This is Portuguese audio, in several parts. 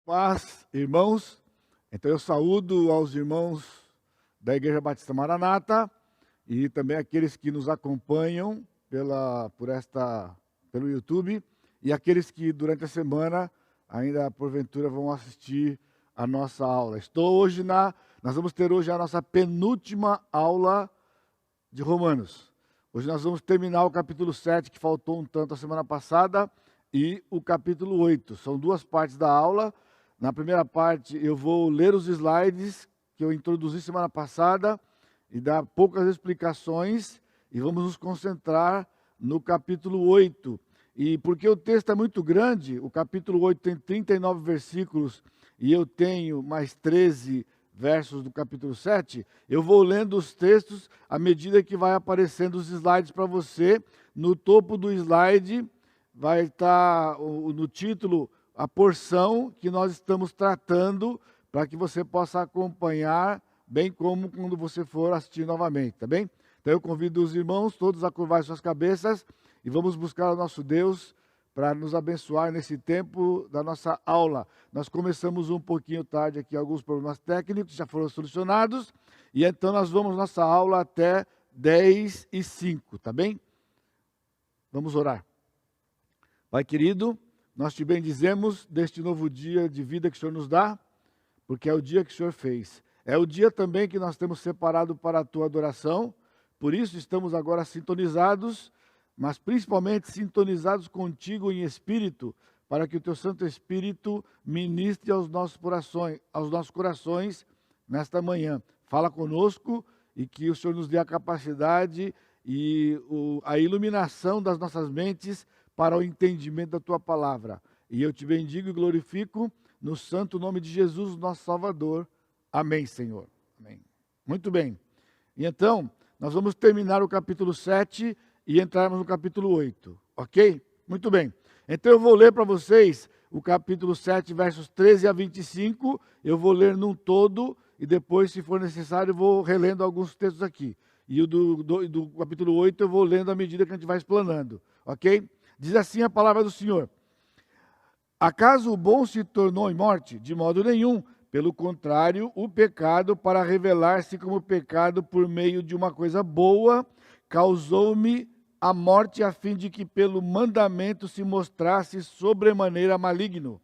Paz, irmãos. Então eu saúdo aos irmãos da Igreja Batista Maranata e também aqueles que nos acompanham pelo YouTube e aqueles que durante a semana ainda porventura vão assistir a nossa aula. Nós vamos ter hoje a nossa penúltima aula de Romanos. Hoje nós vamos terminar o capítulo 7, que faltou um tanto a semana passada, e o capítulo 8. São duas partes da aula. Na primeira parte, eu vou ler os slides que eu introduzi semana passada e dar poucas explicações e vamos nos concentrar no capítulo 8. E porque o texto é muito grande, o capítulo 8 tem 39 versículos e eu tenho mais 13 versos do capítulo 7, eu vou lendo os textos à medida que vai aparecendo os slides para você. No topo do slide vai estar no título a porção que nós estamos tratando, para que você possa acompanhar, bem como quando você for assistir novamente, tá bem? Então eu convido os irmãos todos a curvar suas cabeças e vamos buscar o nosso Deus para nos abençoar nesse tempo da nossa aula. Nós começamos um pouquinho tarde aqui, alguns problemas técnicos já foram solucionados, e então nós vamos nossa aula até 10h05, tá bem? Vamos orar. Pai querido, nós te bendizemos deste novo dia de vida que o Senhor nos dá, porque é o dia que o Senhor fez. É o dia também que nós temos separado para a tua adoração, por isso estamos agora sintonizados, mas principalmente sintonizados contigo em espírito, para que o teu Santo Espírito ministre aos nossos corações nesta manhã. Fala conosco e que o Senhor nos dê a capacidade e a iluminação das nossas mentes para o entendimento da tua palavra. E eu te bendigo e glorifico no santo nome de Jesus, nosso Salvador. Amém, Senhor. Amém. Muito bem. E então, nós vamos terminar o capítulo 7 e entrarmos no capítulo 8, ok? Muito bem. Então eu vou ler para vocês o capítulo 7, versos 13 a 25. Eu vou ler num todo e depois, se for necessário, eu vou relendo alguns textos aqui. E o do capítulo 8 eu vou lendo à medida que a gente vai explanando, ok? Diz assim a palavra do Senhor: acaso o bom se tornou em morte? De modo nenhum. Pelo contrário, o pecado, para revelar-se como pecado por meio de uma coisa boa, causou-me a morte, a fim de que pelo mandamento se mostrasse sobremaneira maligno.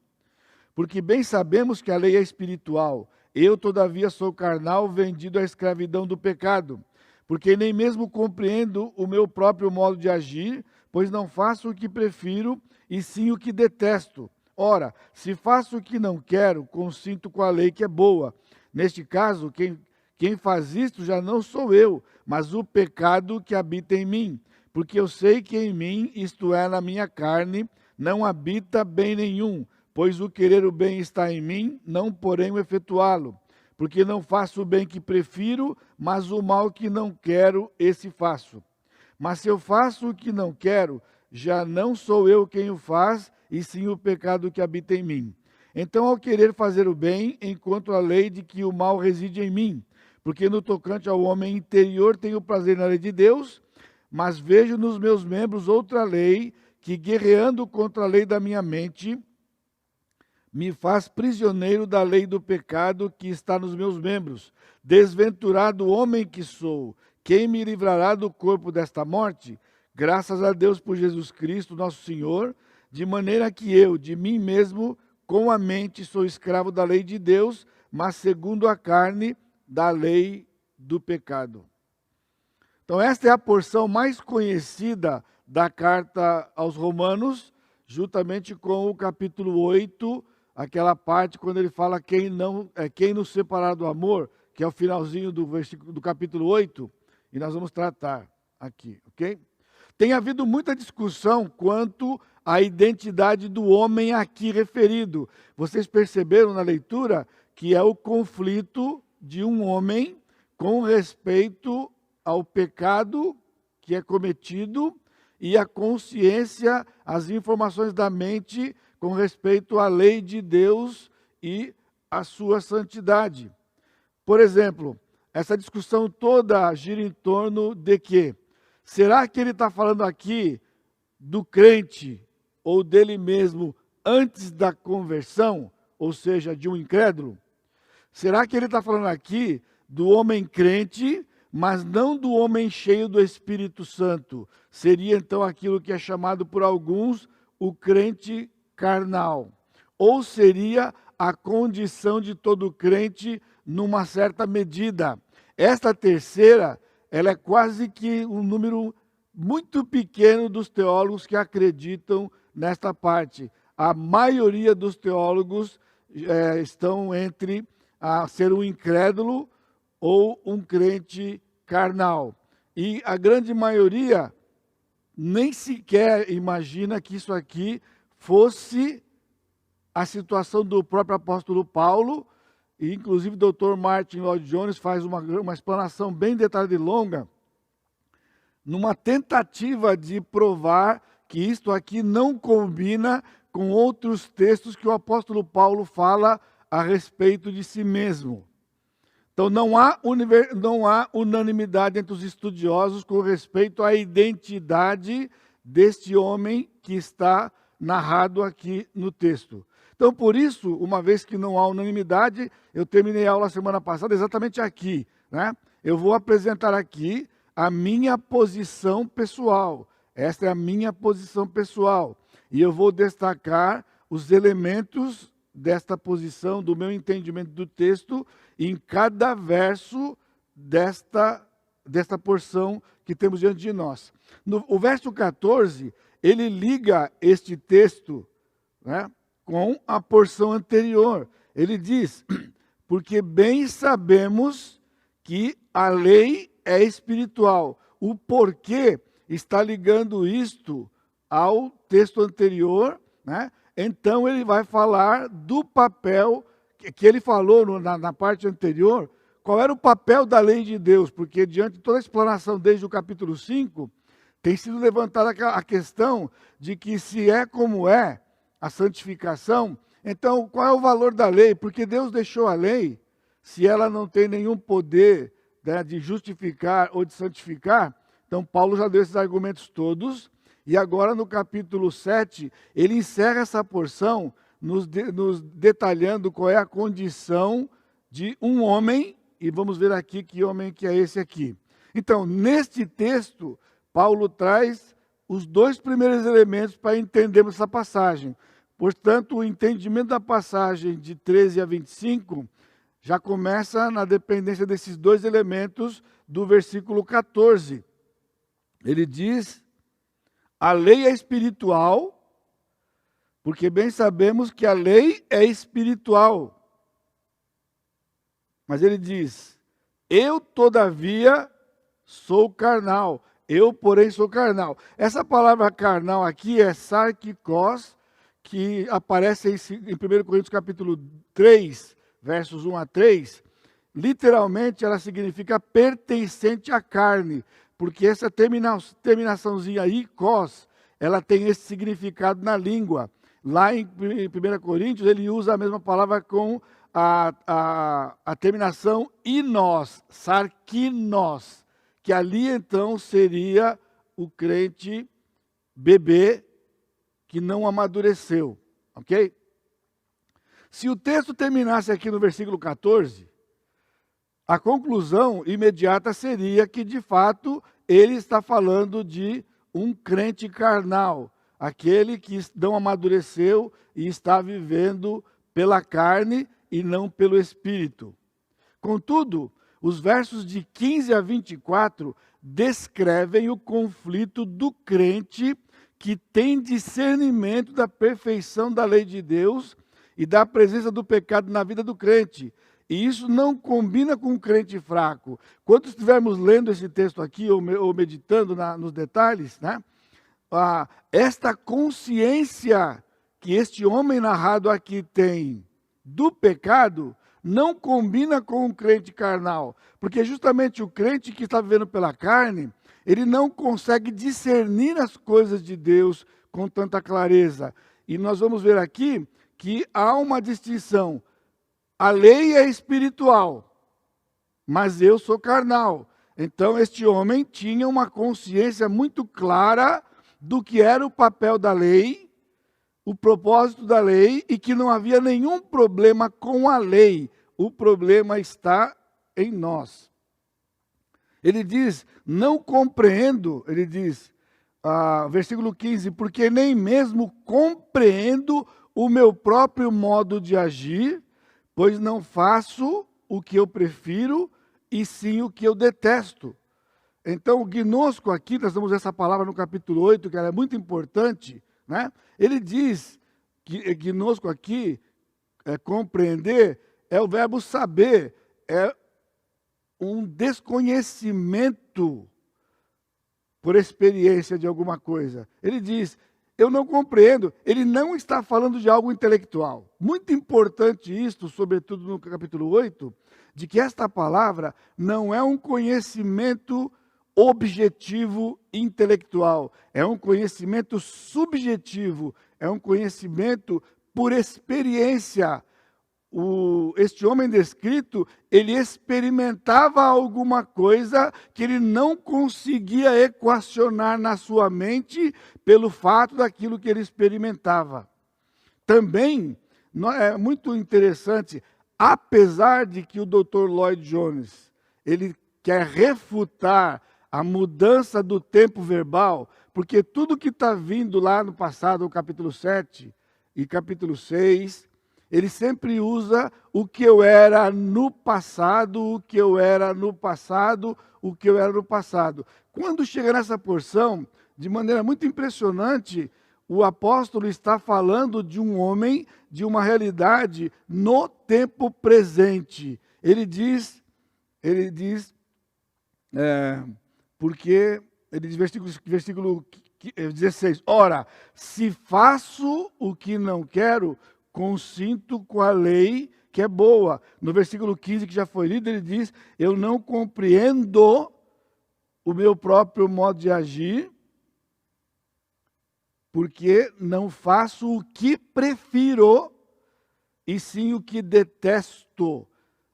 Porque bem sabemos que a lei é espiritual. Eu, todavia, sou carnal, vendido à escravidão do pecado. Porque nem mesmo compreendo o meu próprio modo de agir, pois não faço o que prefiro, e sim o que detesto. Ora, se faço o que não quero, consinto com a lei que é boa. Neste caso, quem faz isto já não sou eu, mas o pecado que habita em mim. Porque eu sei que em mim, isto é, na minha carne, não habita bem nenhum, pois o querer o bem está em mim, não porém o efetuá-lo. Porque não faço o bem que prefiro, mas o mal que não quero, esse faço. Mas se eu faço o que não quero, já não sou eu quem o faz, e sim o pecado que habita em mim. Então, ao querer fazer o bem, encontro a lei de que o mal reside em mim, porque no tocante ao homem interior tenho prazer na lei de Deus, mas vejo nos meus membros outra lei, que guerreando contra a lei da minha mente, me faz prisioneiro da lei do pecado que está nos meus membros. Desventurado homem que sou, quem me livrará do corpo desta morte? Graças a Deus por Jesus Cristo, nosso Senhor, de maneira que eu, de mim mesmo, com a mente, sou escravo da lei de Deus, mas segundo a carne, da lei do pecado. Então esta é a porção mais conhecida da carta aos Romanos, juntamente com o capítulo 8, aquela parte quando ele fala quem nos separar do amor, que é o finalzinho do capítulo 8, e nós vamos tratar aqui, ok? Tem havido muita discussão quanto à identidade do homem aqui referido. Vocês perceberam na leitura que é o conflito de um homem com respeito ao pecado que é cometido e a consciência, as informações da mente com respeito à lei de Deus e à sua santidade. Por exemplo, essa discussão toda gira em torno de quê? Será que ele está falando aqui do crente ou dele mesmo antes da conversão? ou seja, de um incrédulo? Será que ele está falando aqui do homem crente, mas não do homem cheio do Espírito Santo? Seria então aquilo que é chamado por alguns o crente carnal. Ou seria a condição de todo crente numa certa medida. Esta terceira, ela é quase que um número muito pequeno dos teólogos que acreditam nesta parte. A maioria dos teólogos estão entre a ser um incrédulo ou um crente carnal. E a grande maioria nem sequer imagina que isso aqui fosse a situação do próprio apóstolo Paulo, e inclusive o Dr. Martin Lloyd Jones faz uma explanação bem detalhada e longa, numa tentativa de provar que isto aqui não combina com outros textos que o apóstolo Paulo fala a respeito de si mesmo. Então não há unanimidade entre os estudiosos com respeito à identidade deste homem que está narrado aqui no texto. Então, por isso, uma vez que não há unanimidade, eu terminei a aula semana passada exatamente aqui, né? Eu vou apresentar aqui a minha posição pessoal. Esta é a minha posição pessoal. E eu vou destacar os elementos desta posição, do meu entendimento do texto, em cada verso desta porção que temos diante de nós. O verso 14, ele liga este texto, né, com a porção anterior. Ele diz, porque bem sabemos que a lei é espiritual. O porquê está ligando isto ao texto anterior, né? Então ele vai falar do papel que ele falou na parte anterior, qual era o papel da lei de Deus, porque diante de toda a explanação desde o capítulo 5, tem sido levantada a questão de que se é como é a santificação, então qual é o valor da lei? Porque Deus deixou a lei, se ela não tem nenhum poder, né, de justificar ou de santificar. Então Paulo já deu esses argumentos todos, e agora no capítulo 7, ele encerra essa porção nos detalhando qual é a condição de um homem, e vamos ver aqui que homem que é esse aqui. Então, neste texto, Paulo traz os dois primeiros elementos para entendermos essa passagem. Portanto, o entendimento da passagem de 13 a 25 já começa na dependência desses dois elementos do versículo 14. Ele diz, a lei é espiritual, porque bem sabemos que a lei é espiritual. Mas ele diz, eu todavia sou carnal, eu porém sou carnal. Essa palavra carnal aqui é sarkikos, que aparece em 1 Coríntios capítulo 3, versos 1 a 3. Literalmente ela significa pertencente à carne, porque essa terminaçãozinha aí, kos, ela tem esse significado na língua. Lá em 1 Coríntios, ele usa a mesma palavra com a terminação inos, sarkinos, que ali então seria o crente bebê que não amadureceu, ok? Se o texto terminasse aqui no versículo 14, a conclusão imediata seria que, de fato, ele está falando de um crente carnal, aquele que não amadureceu e está vivendo pela carne e não pelo Espírito. Contudo, os versos de 15 a 24 descrevem o conflito do crente que tem discernimento da perfeição da lei de Deus e da presença do pecado na vida do crente. E isso não combina com um crente fraco. Quando estivermos lendo esse texto aqui, ou meditando nos detalhes, né? Esta consciência que este homem narrado aqui tem do pecado, não combina com um crente carnal. Porque justamente o crente que está vivendo pela carne, ele não consegue discernir as coisas de Deus com tanta clareza. E nós vamos ver aqui que há uma distinção. A lei é espiritual, mas eu sou carnal. Então este homem tinha uma consciência muito clara do que era o papel da lei, o propósito da lei e que não havia nenhum problema com a lei. O problema está em nós. Ele diz, não compreendo, ele diz, versículo 15, porque nem mesmo compreendo o meu próprio modo de agir, pois não faço o que eu prefiro, e sim o que eu detesto. Então, o gnosco aqui, nós temos essa palavra no capítulo 8, que ela é muito importante, né? Ele diz que gnosco aqui, compreender, é o verbo saber, é um desconhecimento por experiência de alguma coisa. Ele diz, eu não compreendo, ele não está falando de algo intelectual. Muito importante isto, sobretudo no capítulo 8, de que esta palavra não é um conhecimento objetivo intelectual, é um conhecimento subjetivo, é um conhecimento por experiência. Este homem descrito, ele experimentava alguma coisa que ele não conseguia equacionar na sua mente pelo fato daquilo que ele experimentava. Também, é muito interessante, apesar de que o Dr. Lloyd Jones, ele quer refutar a mudança do tempo verbal, porque tudo que está vindo lá no passado, no capítulo 7 e capítulo 6, ele sempre usa o que eu era no passado, o que eu era no passado, o que eu era no passado. Quando chega nessa porção, de maneira muito impressionante, o apóstolo está falando de um homem, de uma realidade no tempo presente. Ele diz, porque, ele diz, versículo 16, ora, se faço o que não quero, consinto com a lei que é boa. No versículo 15, que já foi lido, ele diz, eu não compreendo o meu próprio modo de agir, porque não faço o que prefiro, e sim o que detesto,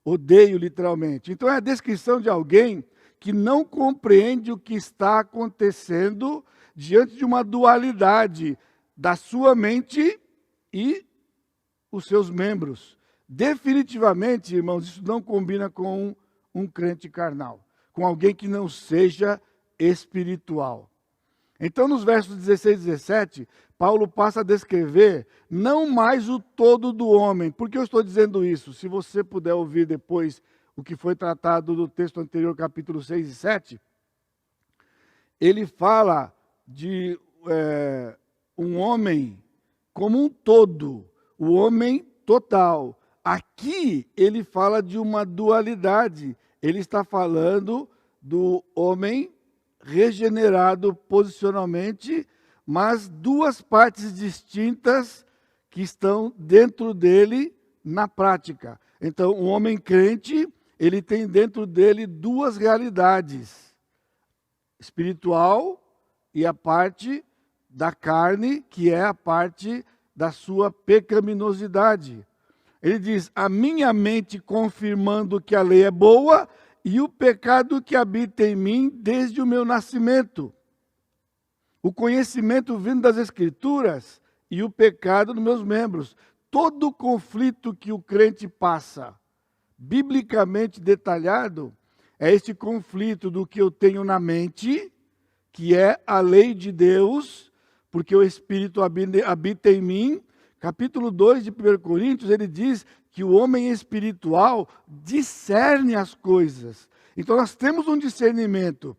odeio literalmente. Então é a descrição de alguém que não compreende o que está acontecendo diante de uma dualidade da sua mente e os seus membros. Definitivamente, irmãos, isso não combina com um crente carnal, com alguém que não seja espiritual. Então, nos versos 16 e 17, Paulo passa a descrever não mais o todo do homem. Por que eu estou dizendo isso? Se você puder ouvir depois o que foi tratado no texto anterior, capítulo 6 e 7, ele fala de um homem como um todo, o homem total. Aqui ele fala de uma dualidade. Ele está falando do homem regenerado posicionalmente, mas duas partes distintas que estão dentro dele na prática. Então, o homem crente, ele tem dentro dele duas realidades: espiritual e a parte da carne, que é a parte da sua pecaminosidade. Ele diz, a minha mente confirmando que a lei é boa e o pecado que habita em mim desde o meu nascimento. O conhecimento vindo das Escrituras e o pecado nos meus membros. Todo conflito que o crente passa, biblicamente detalhado, é este conflito do que eu tenho na mente, que é a lei de Deus, porque o Espírito habita em mim. Capítulo 2 de 1 Coríntios, ele diz que o homem espiritual discerne as coisas. Então nós temos um discernimento.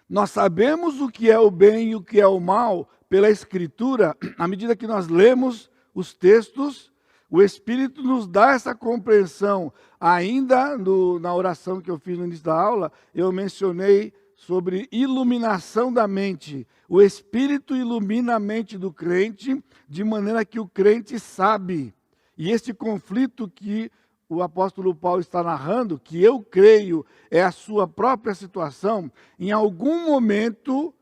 Nós sabemos o que é o bem e o que é o mal pela Escritura. À medida que nós lemos os textos, o Espírito nos dá essa compreensão. Ainda na oração que eu fiz no início da aula, eu mencionei sobre iluminação da mente. O Espírito ilumina a mente do crente, de maneira que o crente sabe. E este conflito que o apóstolo Paulo está narrando, que eu creio é a sua própria situação, em algum momento,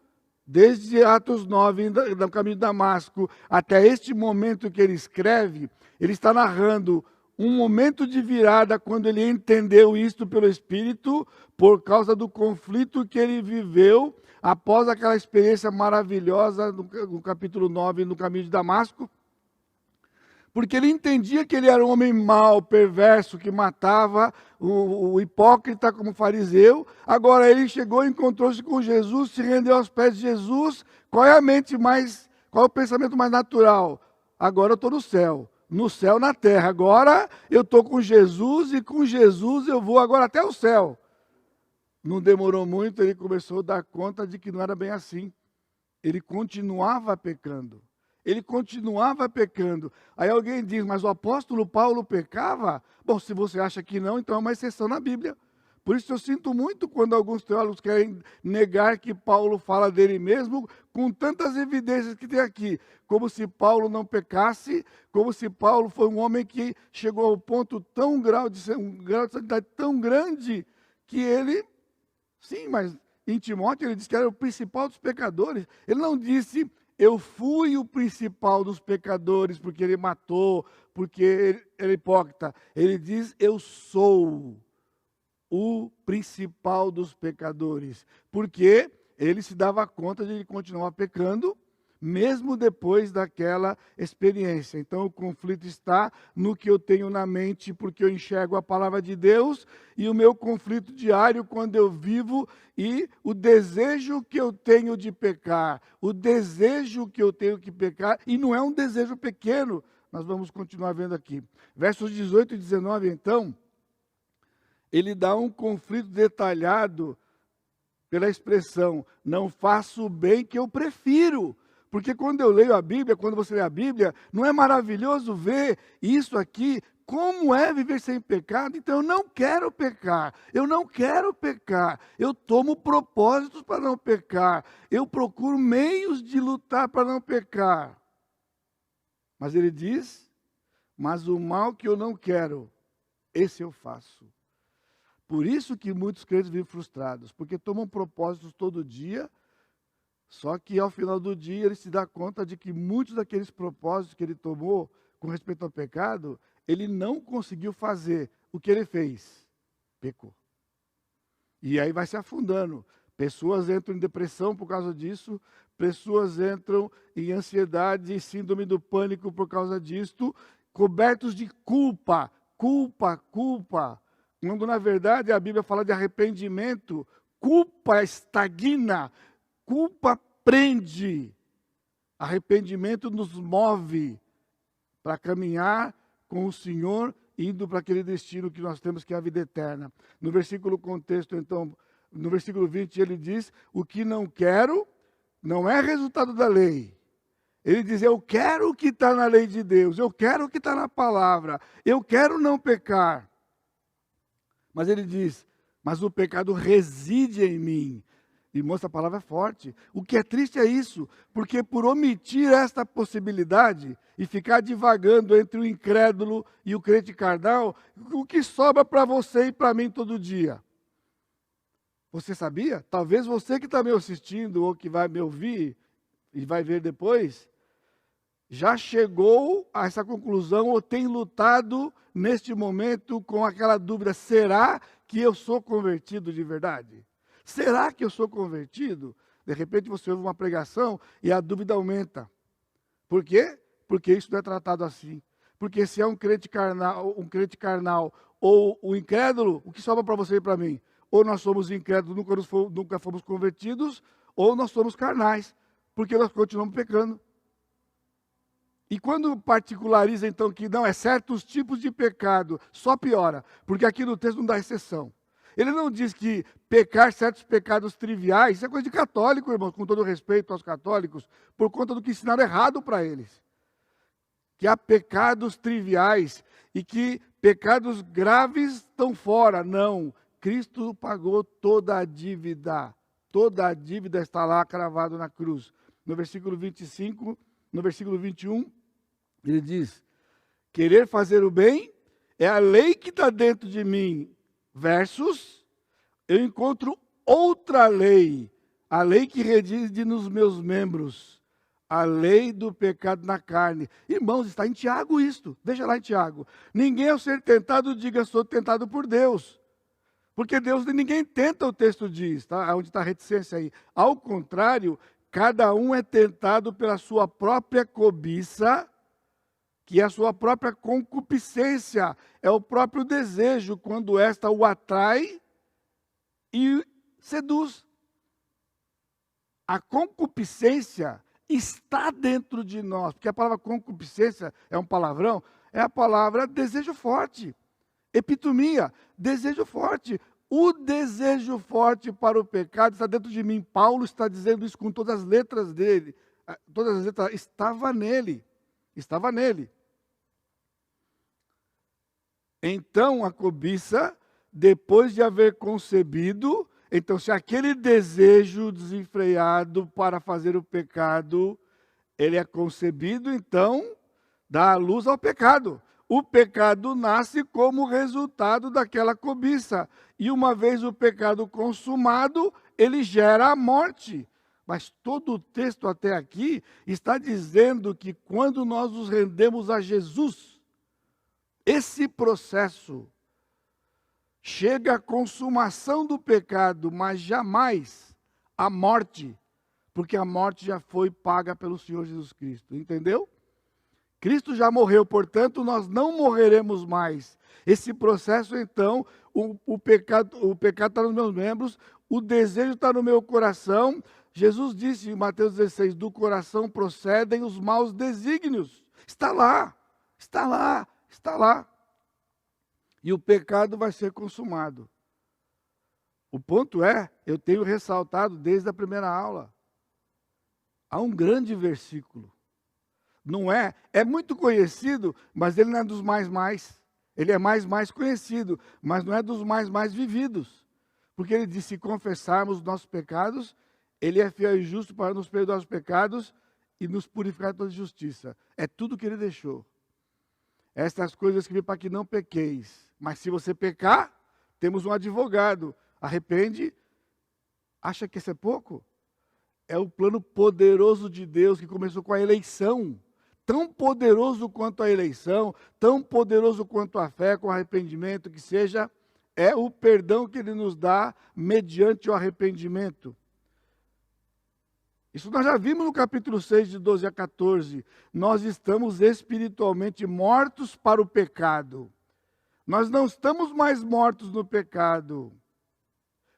desde Atos 9, no caminho de Damasco, até este momento que ele escreve, ele está narrando um momento de virada, quando ele entendeu isto pelo Espírito, por causa do conflito que ele viveu, após aquela experiência maravilhosa no capítulo 9, no caminho de Damasco, porque ele entendia que ele era um homem mau, perverso, que matava, o hipócrita como fariseu. Agora ele chegou, encontrou-se com Jesus, se rendeu aos pés de Jesus. Qual é o pensamento mais natural? Agora eu estou no céu, na terra. Agora eu estou com Jesus e com Jesus eu vou agora até o céu. Não demorou muito, ele começou a dar conta de que não era bem assim. Ele continuava pecando. Ele continuava pecando. Aí alguém diz, mas o apóstolo Paulo pecava? Bom, se você acha que não, então é uma exceção na Bíblia. Por isso eu sinto muito quando alguns teólogos querem negar que Paulo fala dele mesmo, com tantas evidências que tem aqui. Como se Paulo não pecasse, como se Paulo foi um homem que chegou ao ponto um grau de santidade tão grande, que ele, sim, mas em Timóteo ele disse que era o principal dos pecadores. Ele não disse, eu fui o principal dos pecadores, porque ele matou, porque ele era hipócrita. Ele diz, eu sou o principal dos pecadores. Porque ele se dava conta de ele continuar pecando, mesmo depois daquela experiência. Então o conflito está no que eu tenho na mente, porque eu enxergo a palavra de Deus, e o meu conflito diário quando eu vivo, e o desejo que eu tenho de pecar, o desejo que eu tenho que pecar, e não é um desejo pequeno. Nós vamos continuar vendo aqui. Versos 18 e 19, então, ele dá um conflito detalhado pela expressão, não faço o bem que eu prefiro. Porque quando eu leio a Bíblia, quando você lê a Bíblia, não é maravilhoso ver isso aqui, como é viver sem pecado? Então eu não quero pecar, eu tomo propósitos para não pecar, eu procuro meios de lutar para não pecar. Mas ele diz, mas o mal que eu não quero, esse eu faço. Por isso que muitos crentes vivem frustrados, porque tomam propósitos todo dia, só que ao final do dia ele se dá conta de que muitos daqueles propósitos que ele tomou com respeito ao pecado, ele não conseguiu fazer. O que ele fez? Pecou. E aí vai se afundando. Pessoas entram em depressão por causa disso, pessoas entram em ansiedade e síndrome do pânico por causa disto, cobertos de culpa, quando na verdade a Bíblia fala de arrependimento. Culpa estagna, culpa prende, arrependimento nos move para caminhar com o Senhor, indo para aquele destino que nós temos, que é a vida eterna. No versículo contexto, então, no versículo 20, ele diz, o que não quero não é resultado da lei. Ele diz, eu quero o que está na lei de Deus, eu quero o que está na palavra, eu quero não pecar. Mas ele diz, mas o pecado reside em mim. E moça, a palavra é forte. O que é triste é isso, porque por omitir esta possibilidade e ficar divagando entre o incrédulo e o crente carnal, o que sobra para você e para mim todo dia? Você sabia? Talvez você que está me assistindo ou que vai me ouvir e vai ver depois, já chegou a essa conclusão ou tem lutado neste momento com aquela dúvida, será que eu sou convertido de verdade? Será que eu sou convertido? De repente você ouve uma pregação e a dúvida aumenta. Por quê? Porque isso não é tratado assim. Porque se é um crente carnal ou o incrédulo, o que sobra para você e para mim? Ou nós somos incrédulos, nunca fomos convertidos, ou nós somos carnais, porque nós continuamos pecando. E quando particulariza então que não é certos tipos de pecado, só piora, porque aqui no texto não dá exceção. Ele não diz que pecar certos pecados triviais, isso é coisa de católico, irmãos, com todo respeito aos católicos, por conta do que ensinaram errado para eles. Que há pecados triviais e que pecados graves estão fora. Não, Cristo pagou toda a dívida está lá cravado na cruz. No versículo 25, no versículo 21, ele diz, querer fazer o bem é a lei que está dentro de mim, versus, eu encontro outra lei, a lei que reside nos meus membros, a lei do pecado na carne. Irmãos, está em Tiago isto, veja lá em Tiago. Ninguém ao ser tentado diga, sou tentado por Deus. Porque Deus, ninguém tenta, o texto diz, tá? Onde está a reticência aí. Ao contrário, cada um é tentado pela sua própria cobiça, que é a sua própria concupiscência, é o próprio desejo, quando esta o atrai e seduz. A concupiscência está dentro de nós, porque a palavra concupiscência é um palavrão, é a palavra desejo forte. Epitomia, desejo forte. O desejo forte para o pecado está dentro de mim. Paulo está dizendo isso com todas as letras dele. Todas as letras, estava nele. Estava nele. Então a cobiça, depois de haver concebido, então se aquele desejo desenfreado para fazer o pecado, ele é concebido, então dá a luz ao pecado. O pecado nasce como resultado daquela cobiça. E uma vez o pecado consumado, ele gera a morte. Mas todo o texto até aqui está dizendo que quando nós nos rendemos a Jesus, esse processo chega à consumação do pecado, mas jamais à morte, porque a morte já foi paga pelo Senhor Jesus Cristo. Entendeu? Cristo já morreu, portanto, nós não morreremos mais. Esse processo, então, o pecado está nos meus membros, o desejo está no meu coração. Jesus disse em Mateus 16, do coração procedem os maus desígnios. Está lá, está lá, está lá. E o pecado vai ser consumado. O ponto é, eu tenho ressaltado desde a primeira aula, há um grande versículo. Não é? É muito conhecido, mas ele não é dos mais. Ele é mais conhecido, mas não é dos mais vividos. Porque ele diz, se confessarmos os nossos pecados, ele é fiel e justo para nos perdoar os pecados e nos purificar de toda justiça. É tudo que ele deixou. Estas coisas escrevi para que não pequeis. Mas se você pecar, temos um advogado. Arrepende, acha que isso é pouco? É o plano poderoso de Deus que começou com a eleição. Tão poderoso quanto a eleição, tão poderoso quanto a fé, com arrependimento que seja, é o perdão que ele nos dá mediante o arrependimento. Isso nós já vimos no capítulo 6, de 12 a 14. Nós estamos espiritualmente mortos para o pecado. Nós não estamos mais mortos no pecado,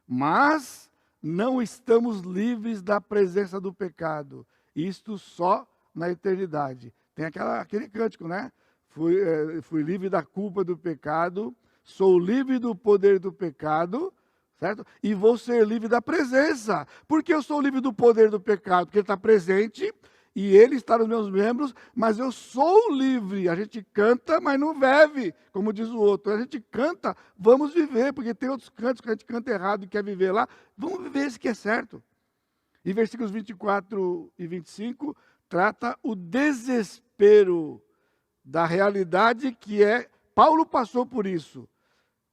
mas não estamos livres da presença do pecado. Isto só na eternidade. Tem aquele cântico, né? Fui livre da culpa do pecado, sou livre do poder do pecado, certo? E vou ser livre da presença. Por que eu sou livre do poder do pecado? Porque ele está presente e ele está nos meus membros, mas eu sou livre. A gente canta, mas não vive, como diz o outro. A gente canta, vamos viver, porque tem outros cantos que a gente canta errado e quer viver lá. Vamos viver esse que é certo. Em versículos 24 e 25, trata o desespero da realidade que é, Paulo passou por isso.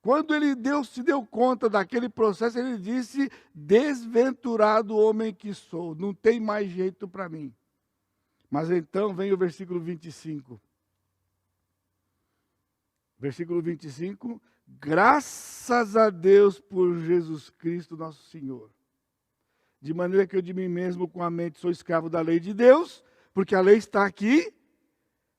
Quando ele se deu conta daquele processo, ele disse, desventurado homem que sou, não tem mais jeito para mim. Mas então vem o versículo 25. Versículo 25, graças a Deus por Jesus Cristo nosso Senhor. De maneira que eu de mim mesmo com a mente sou escravo da lei de Deus, porque a lei está aqui,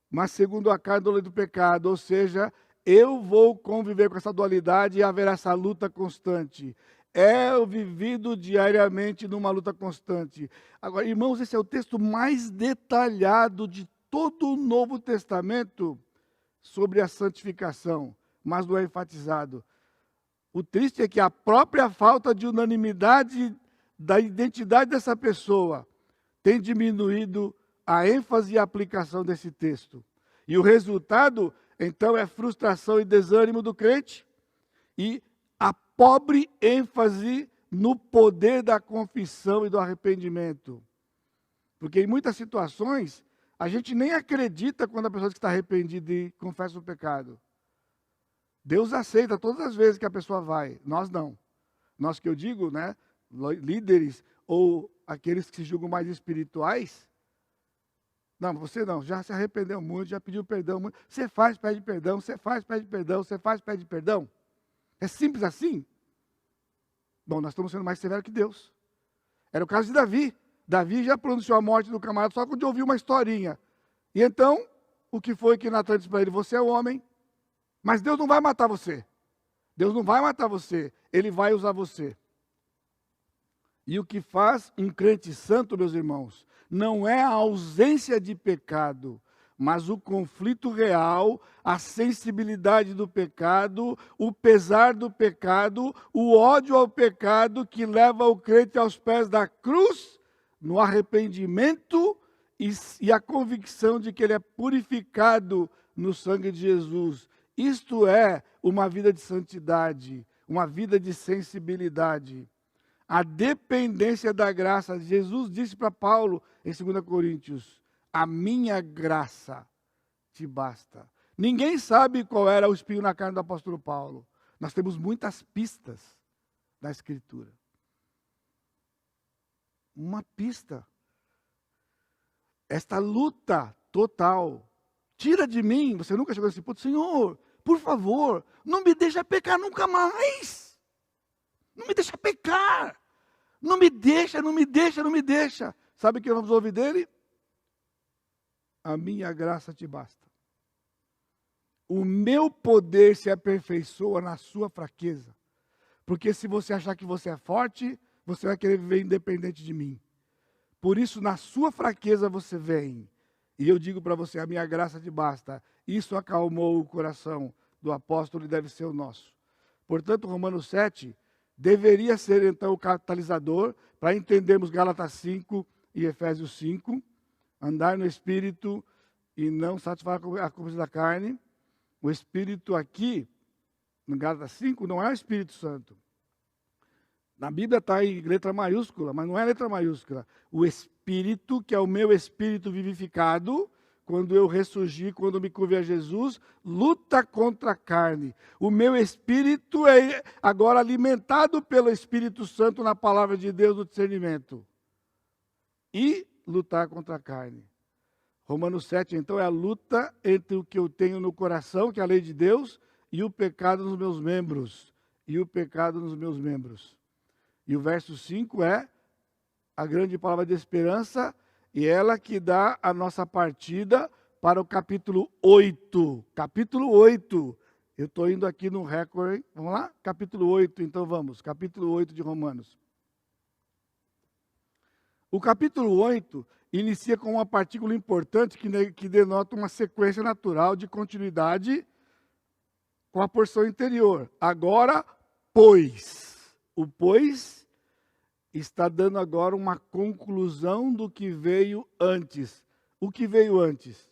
mas segundo a carne, a lei do pecado. Ou seja, eu vou conviver com essa dualidade e haverá essa luta constante. É o vivido diariamente numa luta constante. Agora, irmãos, esse é o texto mais detalhado de todo o Novo Testamento sobre a santificação, mas não é enfatizado. O triste é que a própria falta de unanimidade da identidade dessa pessoa tem diminuído a ênfase e a aplicação desse texto. E o resultado, então, é frustração e desânimo do crente e a pobre ênfase no poder da confissão e do arrependimento. Porque em muitas situações, a gente nem acredita quando a pessoa está arrependida e confessa o pecado. Deus aceita todas as vezes que a pessoa vai, nós não. Nós que eu digo, né, líderes ou aqueles que se julgam mais espirituais, não, você não, já se arrependeu muito, já pediu perdão muito. Você faz, pede perdão, você faz, pede perdão, você faz, pede perdão. É simples assim? Bom, nós estamos sendo mais severos que Deus. Era o caso de Davi. Davi já pronunciou a morte do camarada só quando ouviu uma historinha. E então, o que foi que Natan disse para ele? Você é o homem, mas Deus não vai matar você. Deus não vai matar você, Ele vai usar você. E o que faz um crente santo, meus irmãos, não é a ausência de pecado, mas o conflito real, a sensibilidade do pecado, o pesar do pecado, o ódio ao pecado que leva o crente aos pés da cruz, no arrependimento e a convicção de que ele é purificado no sangue de Jesus. Isto é uma vida de santidade, uma vida de sensibilidade. A dependência da graça. Jesus disse para Paulo em 2 Coríntios, a minha graça te basta. Ninguém sabe qual era o espinho na carne do apóstolo Paulo. Nós temos muitas pistas na Escritura. Uma pista. Esta luta total. Tira de mim, você nunca chegou nesse ponto, Senhor, por favor, não me deixa pecar nunca mais. Não me deixa pecar. Não me deixa, não me deixa, não me deixa. Sabe o que vamos ouvir dele? A minha graça te basta. O meu poder se aperfeiçoa na sua fraqueza. Porque se você achar que você é forte, você vai querer viver independente de mim. Por isso, na sua fraqueza você vem. E eu digo para você, a minha graça te basta. Isso acalmou o coração do apóstolo e deve ser o nosso. Portanto, Romanos 7 deveria ser então o catalisador para entendermos Gálatas 5 e Efésios 5. Andar no Espírito e não satisfazer a concupiscência da carne. O Espírito aqui, no Gálatas 5, não é o Espírito Santo. Na Bíblia está em letra maiúscula, mas não é letra maiúscula. O Espírito, que é o meu Espírito vivificado, quando eu ressurgi, quando me curvi a Jesus, luta contra a carne. O meu Espírito é agora alimentado pelo Espírito Santo na palavra de Deus, no discernimento. E lutar contra a carne. Romanos 7, então, é a luta entre o que eu tenho no coração, que é a lei de Deus, e o pecado nos meus membros. E o pecado nos meus membros. E o verso 5 é a grande palavra de esperança, e ela que dá a nossa partida para o capítulo 8. Capítulo 8. Eu estou indo aqui no recorde. Vamos lá? Capítulo 8, então vamos. Capítulo 8 de Romanos. O capítulo 8 inicia com uma partícula importante que denota uma sequência natural de continuidade com a porção anterior. Agora, pois. O pois está dando agora uma conclusão do que veio antes. O que veio antes?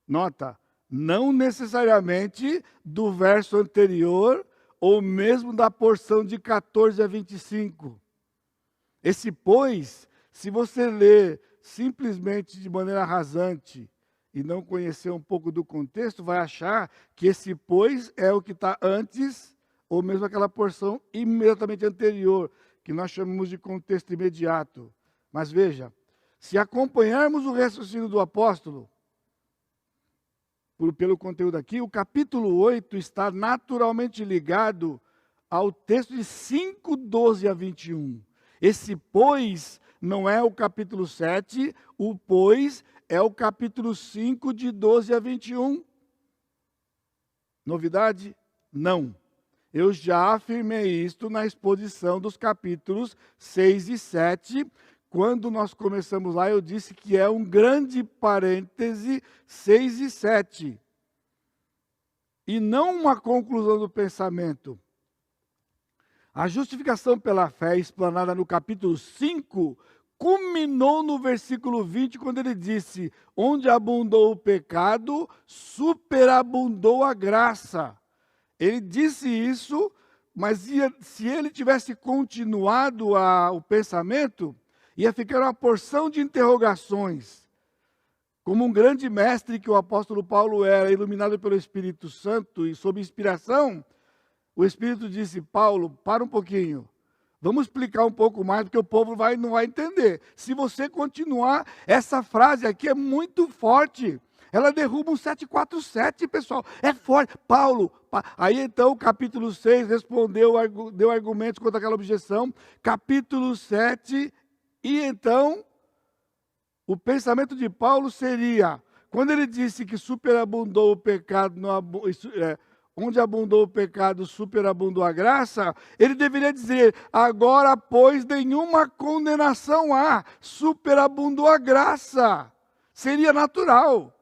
Nota, não necessariamente do verso anterior ou mesmo da porção de 14 a 25. Esse pois, se você ler simplesmente de maneira rasante e não conhecer um pouco do contexto, vai achar que esse pois é o que está antes, ou mesmo aquela porção imediatamente anterior, que nós chamamos de contexto imediato. Mas veja, se acompanharmos o raciocínio do apóstolo, pelo conteúdo aqui, o capítulo 8 está naturalmente ligado ao texto de 5, 12 a 21. Esse pois não é o capítulo 7, o pois é o capítulo 5, de 12 a 21. Novidade? Não. Eu já afirmei isto na exposição dos capítulos 6 e 7. Quando nós começamos lá, eu disse que é um grande parêntese 6 e 7. E não uma conclusão do pensamento. A justificação pela fé, explanada no capítulo 5, culminou no versículo 20, quando ele disse, onde abundou o pecado, superabundou a graça. Ele disse isso, mas se ele tivesse continuado o pensamento, ia ficar uma porção de interrogações. Como um grande mestre que o apóstolo Paulo era, iluminado pelo Espírito Santo e sob inspiração, o Espírito disse, Paulo, para um pouquinho, vamos explicar um pouco mais, porque o povo não vai entender. Se você continuar, essa frase aqui é muito forte. Ela derruba um 747, pessoal. É forte. Paulo, aí então, capítulo 6, deu argumentos contra aquela objeção. Capítulo 7, e então, o pensamento de Paulo seria, quando ele disse que superabundou o pecado, onde abundou o pecado, superabundou a graça, ele deveria dizer, agora, pois, nenhuma condenação há, superabundou a graça. Seria natural.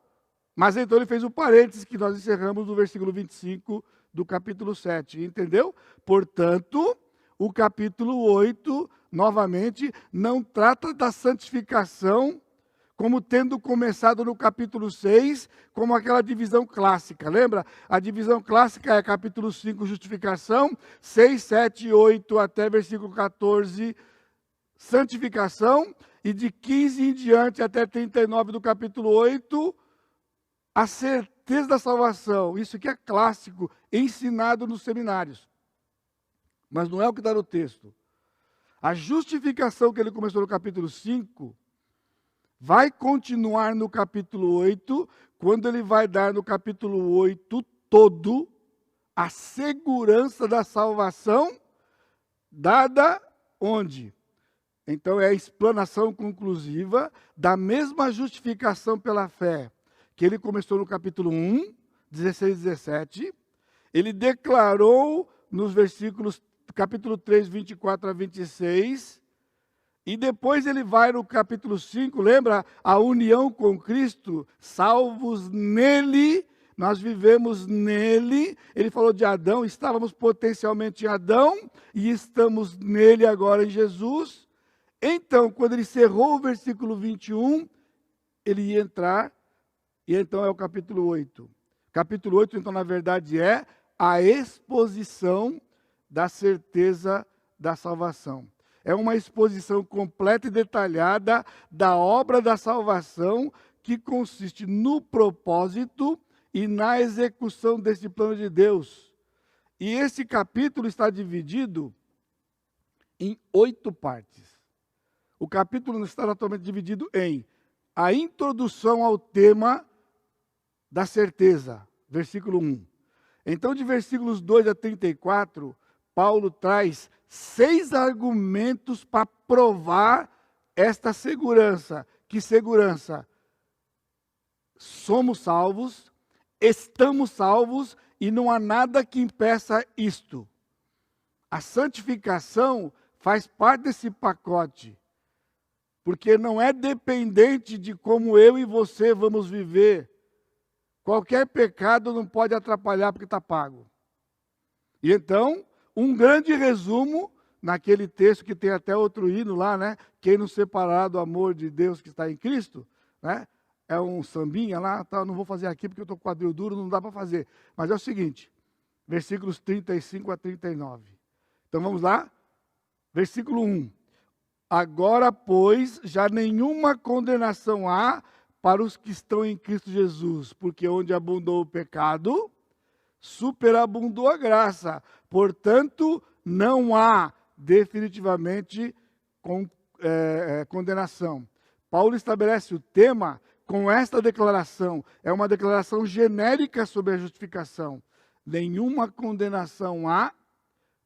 Mas então ele fez o parênteses que nós encerramos no versículo 25 do capítulo 7, entendeu? Portanto, o capítulo 8, novamente, não trata da santificação como tendo começado no capítulo 6, como aquela divisão clássica. Lembra? A divisão clássica é capítulo 5, justificação, 6, 7 e 8 até versículo 14, santificação, e de 15 em diante até 39 do capítulo 8, a certeza da salvação. Isso aqui é clássico, ensinado nos seminários. Mas não é o que está no texto. A justificação que ele começou no capítulo 5, vai continuar no capítulo 8, quando ele vai dar no capítulo 8 todo a segurança da salvação, dada onde? Então é a explanação conclusiva da mesma justificação pela fé, que ele começou no capítulo 1, 16 e 17, ele declarou nos versículos, capítulo 3, 24 a 26, e depois ele vai no capítulo 5, lembra? A união com Cristo, salvos nele, nós vivemos nele. Ele falou de Adão, estávamos potencialmente em Adão, e estamos nele agora em Jesus. Então, quando ele encerrou o versículo 21, ele ia entrar, e então é o capítulo 8. Capítulo 8, então, na verdade, é a exposição da certeza da salvação. É uma exposição completa e detalhada da obra da salvação, que consiste no propósito e na execução desse plano de Deus. E esse capítulo está dividido em 8 partes. O capítulo está totalmente dividido em a introdução ao tema da certeza, versículo 1. Então, de versículos 2 a 34, Paulo traz 6 argumentos para provar esta segurança. Que segurança? Somos salvos, estamos salvos e não há nada que impeça isto. A santificação faz parte desse pacote, porque não é dependente de como eu e você vamos viver. Qualquer pecado não pode atrapalhar porque está pago. E então, um grande resumo, naquele texto que tem até outro hino lá, né? Quem nos separará do amor de Deus que está em Cristo, né? É um sambinha lá, tá? Não vou fazer aqui porque eu estou com quadril duro, não dá para fazer. Mas é o seguinte, versículos 35 a 39. Então vamos lá? Versículo 1. Agora, pois, já nenhuma condenação há para os que estão em Cristo Jesus, porque onde abundou o pecado, superabundou a graça. Portanto, não há definitivamente condenação. Paulo estabelece o tema com esta declaração. É uma declaração genérica sobre a justificação. Nenhuma condenação há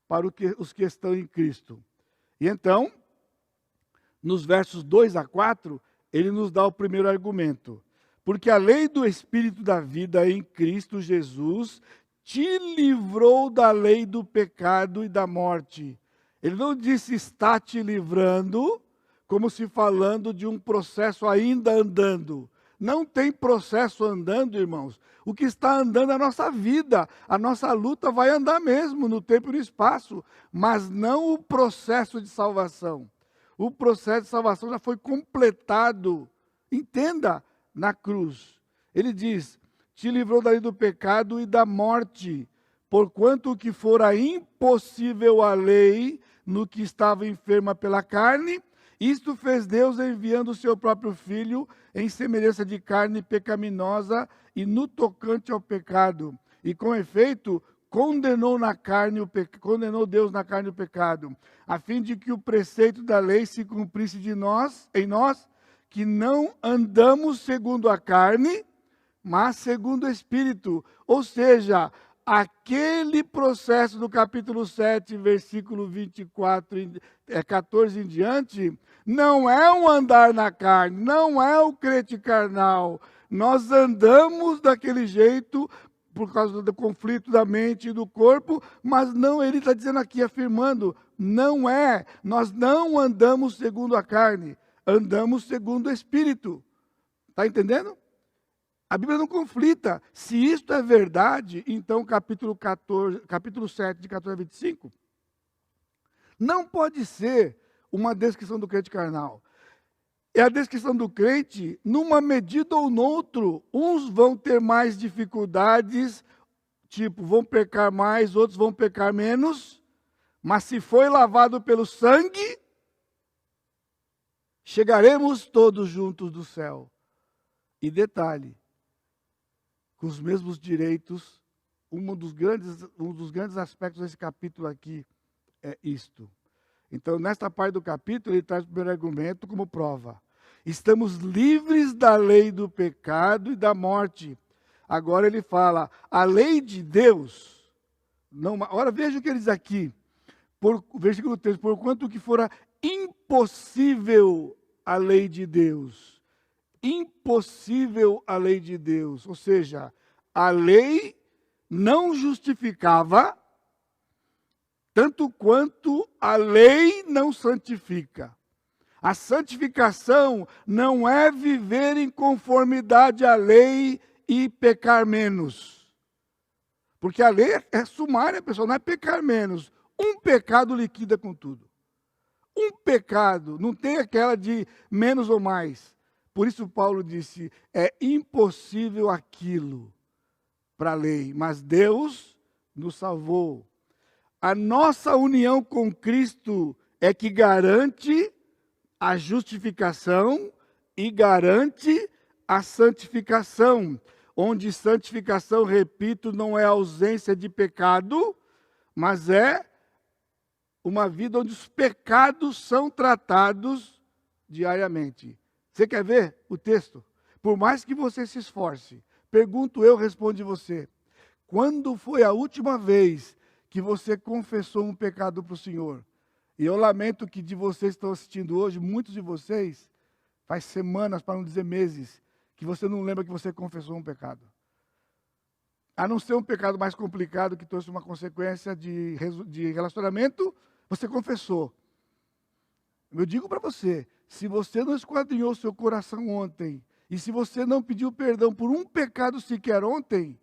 para os que estão em Cristo. E então, nos versos 2 a 4, ele nos dá o primeiro argumento. Porque a lei do Espírito da vida em Cristo Jesus te livrou da lei do pecado e da morte. Ele não disse está te livrando, como se falando de um processo ainda andando. Não tem processo andando, irmãos. O que está andando é a nossa vida. A nossa luta vai andar mesmo no tempo e no espaço, mas não o processo de salvação. O processo de salvação já foi completado, entenda, na cruz. Ele diz, te livrou da lei do pecado e da morte, porquanto o que fora impossível à lei, no que estava enferma pela carne, isto fez Deus enviando o seu próprio Filho em semelhança de carne pecaminosa e no tocante ao pecado. E com efeito, condenou Deus na carne o pecado, a fim de que o preceito da lei se cumprisse em nós, que não andamos segundo a carne, mas segundo o Espírito. Ou seja, aquele processo do capítulo 7, versículo 14 em diante, não é um andar na carne, não é o crente carnal. Nós andamos daquele jeito por causa do conflito da mente e do corpo, mas não, ele está dizendo aqui, afirmando, não é, nós não andamos segundo a carne, andamos segundo o Espírito. Está entendendo? A Bíblia não conflita. Se isto é verdade, então capítulo 7, de 14 a 25, não pode ser uma descrição do crente carnal. É a descrição do crente, numa medida ou noutro. Uns vão ter mais dificuldades, tipo, vão pecar mais, outros vão pecar menos, mas se foi lavado pelo sangue, chegaremos todos juntos do céu. E detalhe, com os mesmos direitos, um dos grandes aspectos desse capítulo aqui é isto. Então, nesta parte do capítulo, ele traz o primeiro argumento como prova. Estamos livres da lei do pecado e da morte. Agora ele fala, a lei de Deus, não, ora veja o que ele diz aqui, versículo 3, porquanto que fora impossível a lei de Deus. Impossível a lei de Deus, ou seja, a lei não justificava, tanto quanto a lei não santifica. A santificação não é viver em conformidade à lei e pecar menos. Porque a lei é sumária, pessoal, não é pecar menos. Um pecado liquida com tudo. Um pecado, não tem aquela de menos ou mais. Por isso Paulo disse, é impossível aquilo para a lei, mas Deus nos salvou. A nossa união com Cristo é que garante a justificação e garante a santificação. Onde santificação, repito, não é ausência de pecado, mas é uma vida onde os pecados são tratados diariamente. Você quer ver o texto? Por mais que você se esforce, pergunto eu, responde você. Quando foi a última vez que você confessou um pecado para o Senhor? E eu lamento que de vocês que estão assistindo hoje, muitos de vocês, faz semanas, para não dizer meses, que você não lembra que você confessou um pecado. A não ser um pecado mais complicado que trouxe uma consequência de relacionamento, você confessou. Eu digo para você, se você não esquadrinhou seu coração ontem, e se você não pediu perdão por um pecado sequer ontem,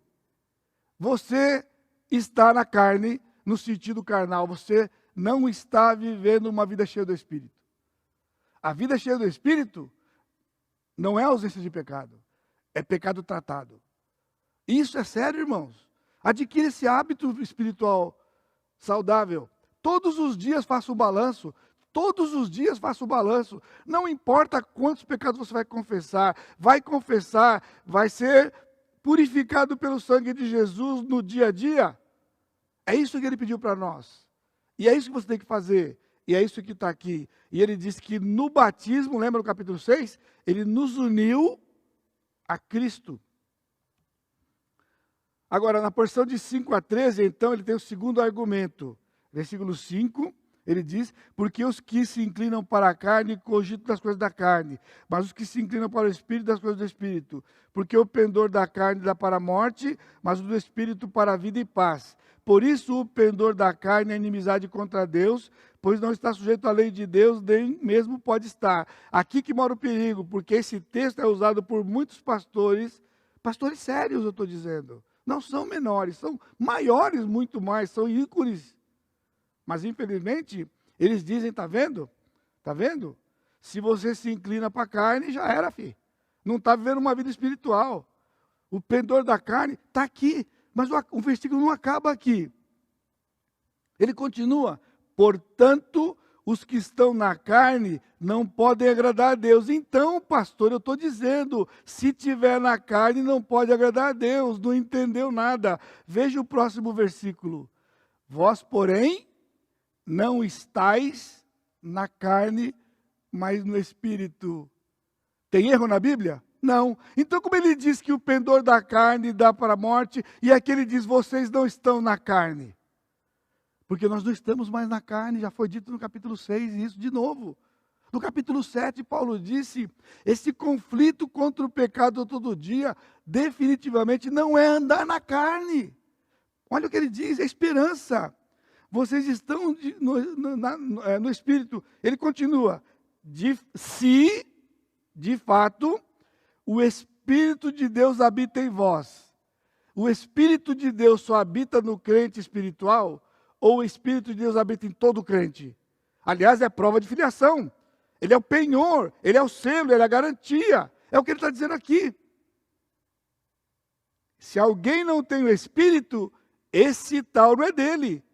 você está na carne, no sentido carnal, você não está vivendo uma vida cheia do Espírito. A vida cheia do Espírito não é ausência de pecado, é pecado tratado. Isso é sério, irmãos. Adquira esse hábito espiritual saudável. Todos os dias faça o balanço. Todos os dias faça o balanço. Não importa quantos pecados você vai confessar, vai ser purificado pelo sangue de Jesus no dia a dia. É isso que ele pediu para nós. E é isso que você tem que fazer. E é isso que está aqui. E ele disse que no batismo, lembra no capítulo 6? Ele nos uniu a Cristo. Agora, na porção de 5 a 13, então, ele tem o segundo argumento. Versículo 5, ele diz, porque os que se inclinam para a carne cogitam das coisas da carne, mas os que se inclinam para o Espírito, das coisas do Espírito. Porque o pendor da carne dá para a morte, mas o do Espírito para a vida e paz. Por isso o pendor da carne é inimizade contra Deus, pois não está sujeito à lei de Deus, nem mesmo pode estar. Aqui que mora o perigo, porque esse texto é usado por muitos pastores sérios, eu estou dizendo. Não são menores, são maiores muito mais, são ícones. Mas infelizmente, eles dizem, tá vendo? Tá vendo? Se você se inclina para a carne, já era, filho. Não está vivendo uma vida espiritual. O pendor da carne está aqui. Mas o versículo não acaba aqui. Ele continua. Portanto, os que estão na carne não podem agradar a Deus. Então, pastor, eu estou dizendo, se tiver na carne não pode agradar a Deus. Não entendeu nada. Veja o próximo versículo. Vós, porém, não estáis na carne, mas no Espírito. Tem erro na Bíblia? Não. Então, como ele diz que o pendor da carne dá para a morte, e aqui ele diz, vocês não estão na carne. Porque nós não estamos mais na carne, já foi dito no capítulo 6, e isso de novo. No capítulo 7, Paulo disse, esse conflito contra o pecado todo dia, definitivamente não é andar na carne. Olha o que ele diz, é esperança. Vocês estão no Espírito. Ele continua, se, de fato, o Espírito de Deus habita em vós. O Espírito de Deus só habita no crente espiritual, ou o Espírito de Deus habita em todo crente? Aliás, é prova de filiação. Ele é o penhor, ele é o selo, ele é a garantia. É o que ele está dizendo aqui. Se alguém não tem o Espírito, esse tal não é dele.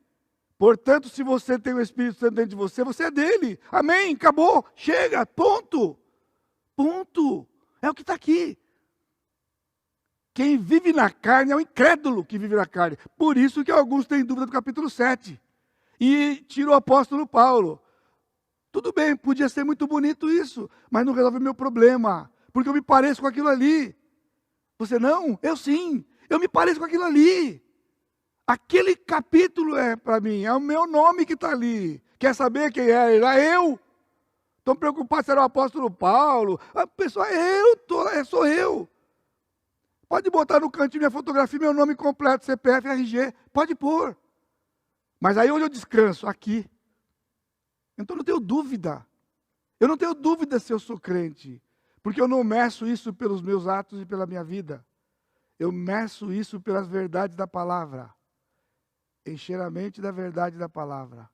Portanto, se você tem o Espírito Santo dentro de você, você é dele. Amém, acabou, chega, ponto. Ponto. É o que está aqui. Quem vive na carne é o incrédulo que vive na carne. Por isso que alguns têm dúvida do capítulo 7. E tira o apóstolo Paulo. Tudo bem, podia ser muito bonito isso, mas não resolve o meu problema. Porque eu me pareço com aquilo ali. Você não? Eu sim. Eu me pareço com aquilo ali. Aquele capítulo é para mim, é o meu nome que está ali. Quer saber quem é? Era eu. Estão preocupados se era o apóstolo Paulo. A pessoa, sou eu. Pode botar no cantinho minha fotografia, meu nome completo, CPF, RG, pode pôr. Mas aí onde eu descanso? Aqui. Então eu não tenho dúvida. Eu não tenho dúvida se eu sou crente. Porque eu não meço isso pelos meus atos e pela minha vida. Eu meço isso pelas verdades da palavra. Encher a mente da verdade da palavra.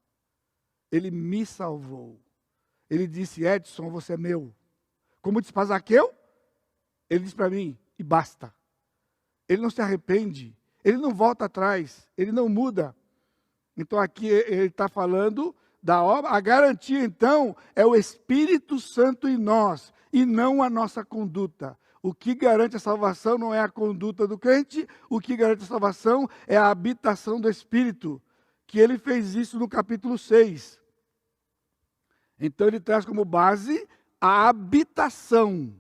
Ele me salvou. Ele disse, Edson, você é meu. Como disse para Zaqueu, ele disse para mim, e basta. Ele não se arrepende, ele não volta atrás, ele não muda. Então aqui ele está falando da obra. A garantia então é o Espírito Santo em nós, e não a nossa conduta. O que garante a salvação não é a conduta do crente, o que garante a salvação é a habitação do Espírito, que ele fez isso no capítulo 6. Então ele traz como base a habitação.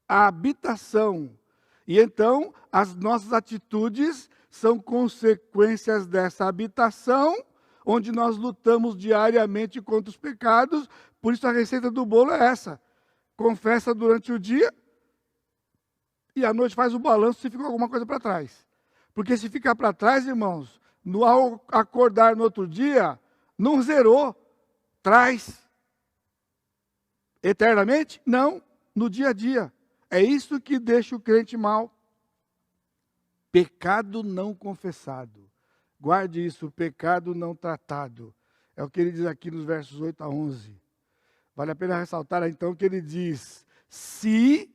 A habitação. E então as nossas atitudes são consequências dessa habitação, onde nós lutamos diariamente contra os pecados. Por isso a receita do bolo é essa. Confessa durante o dia, e à noite faz o balanço se ficou alguma coisa para trás. Porque se ficar para trás, irmãos, ao acordar no outro dia, não zerou, traz. Eternamente? Não, no dia a dia. É isso que deixa o crente mal. Pecado não confessado. Guarde isso, pecado não tratado. É o que ele diz aqui nos versos 8 a 11. Vale a pena ressaltar então que ele diz, se...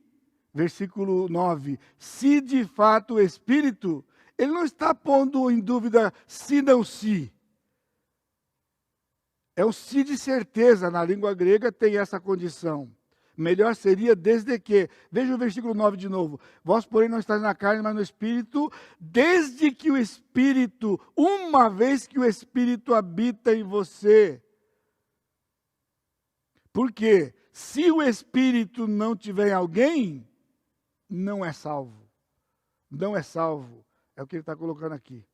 Versículo 9, se de fato o Espírito, ele não está pondo em dúvida se não se. É um se de certeza, na língua grega tem essa condição. Melhor seria desde que, veja o versículo 9 de novo, vós porém não estáis na carne, mas no Espírito, desde que o Espírito, uma vez que o Espírito habita em você. Porque se o Espírito não tiver em alguém, não é salvo. Não é salvo. É o que ele está colocando aqui.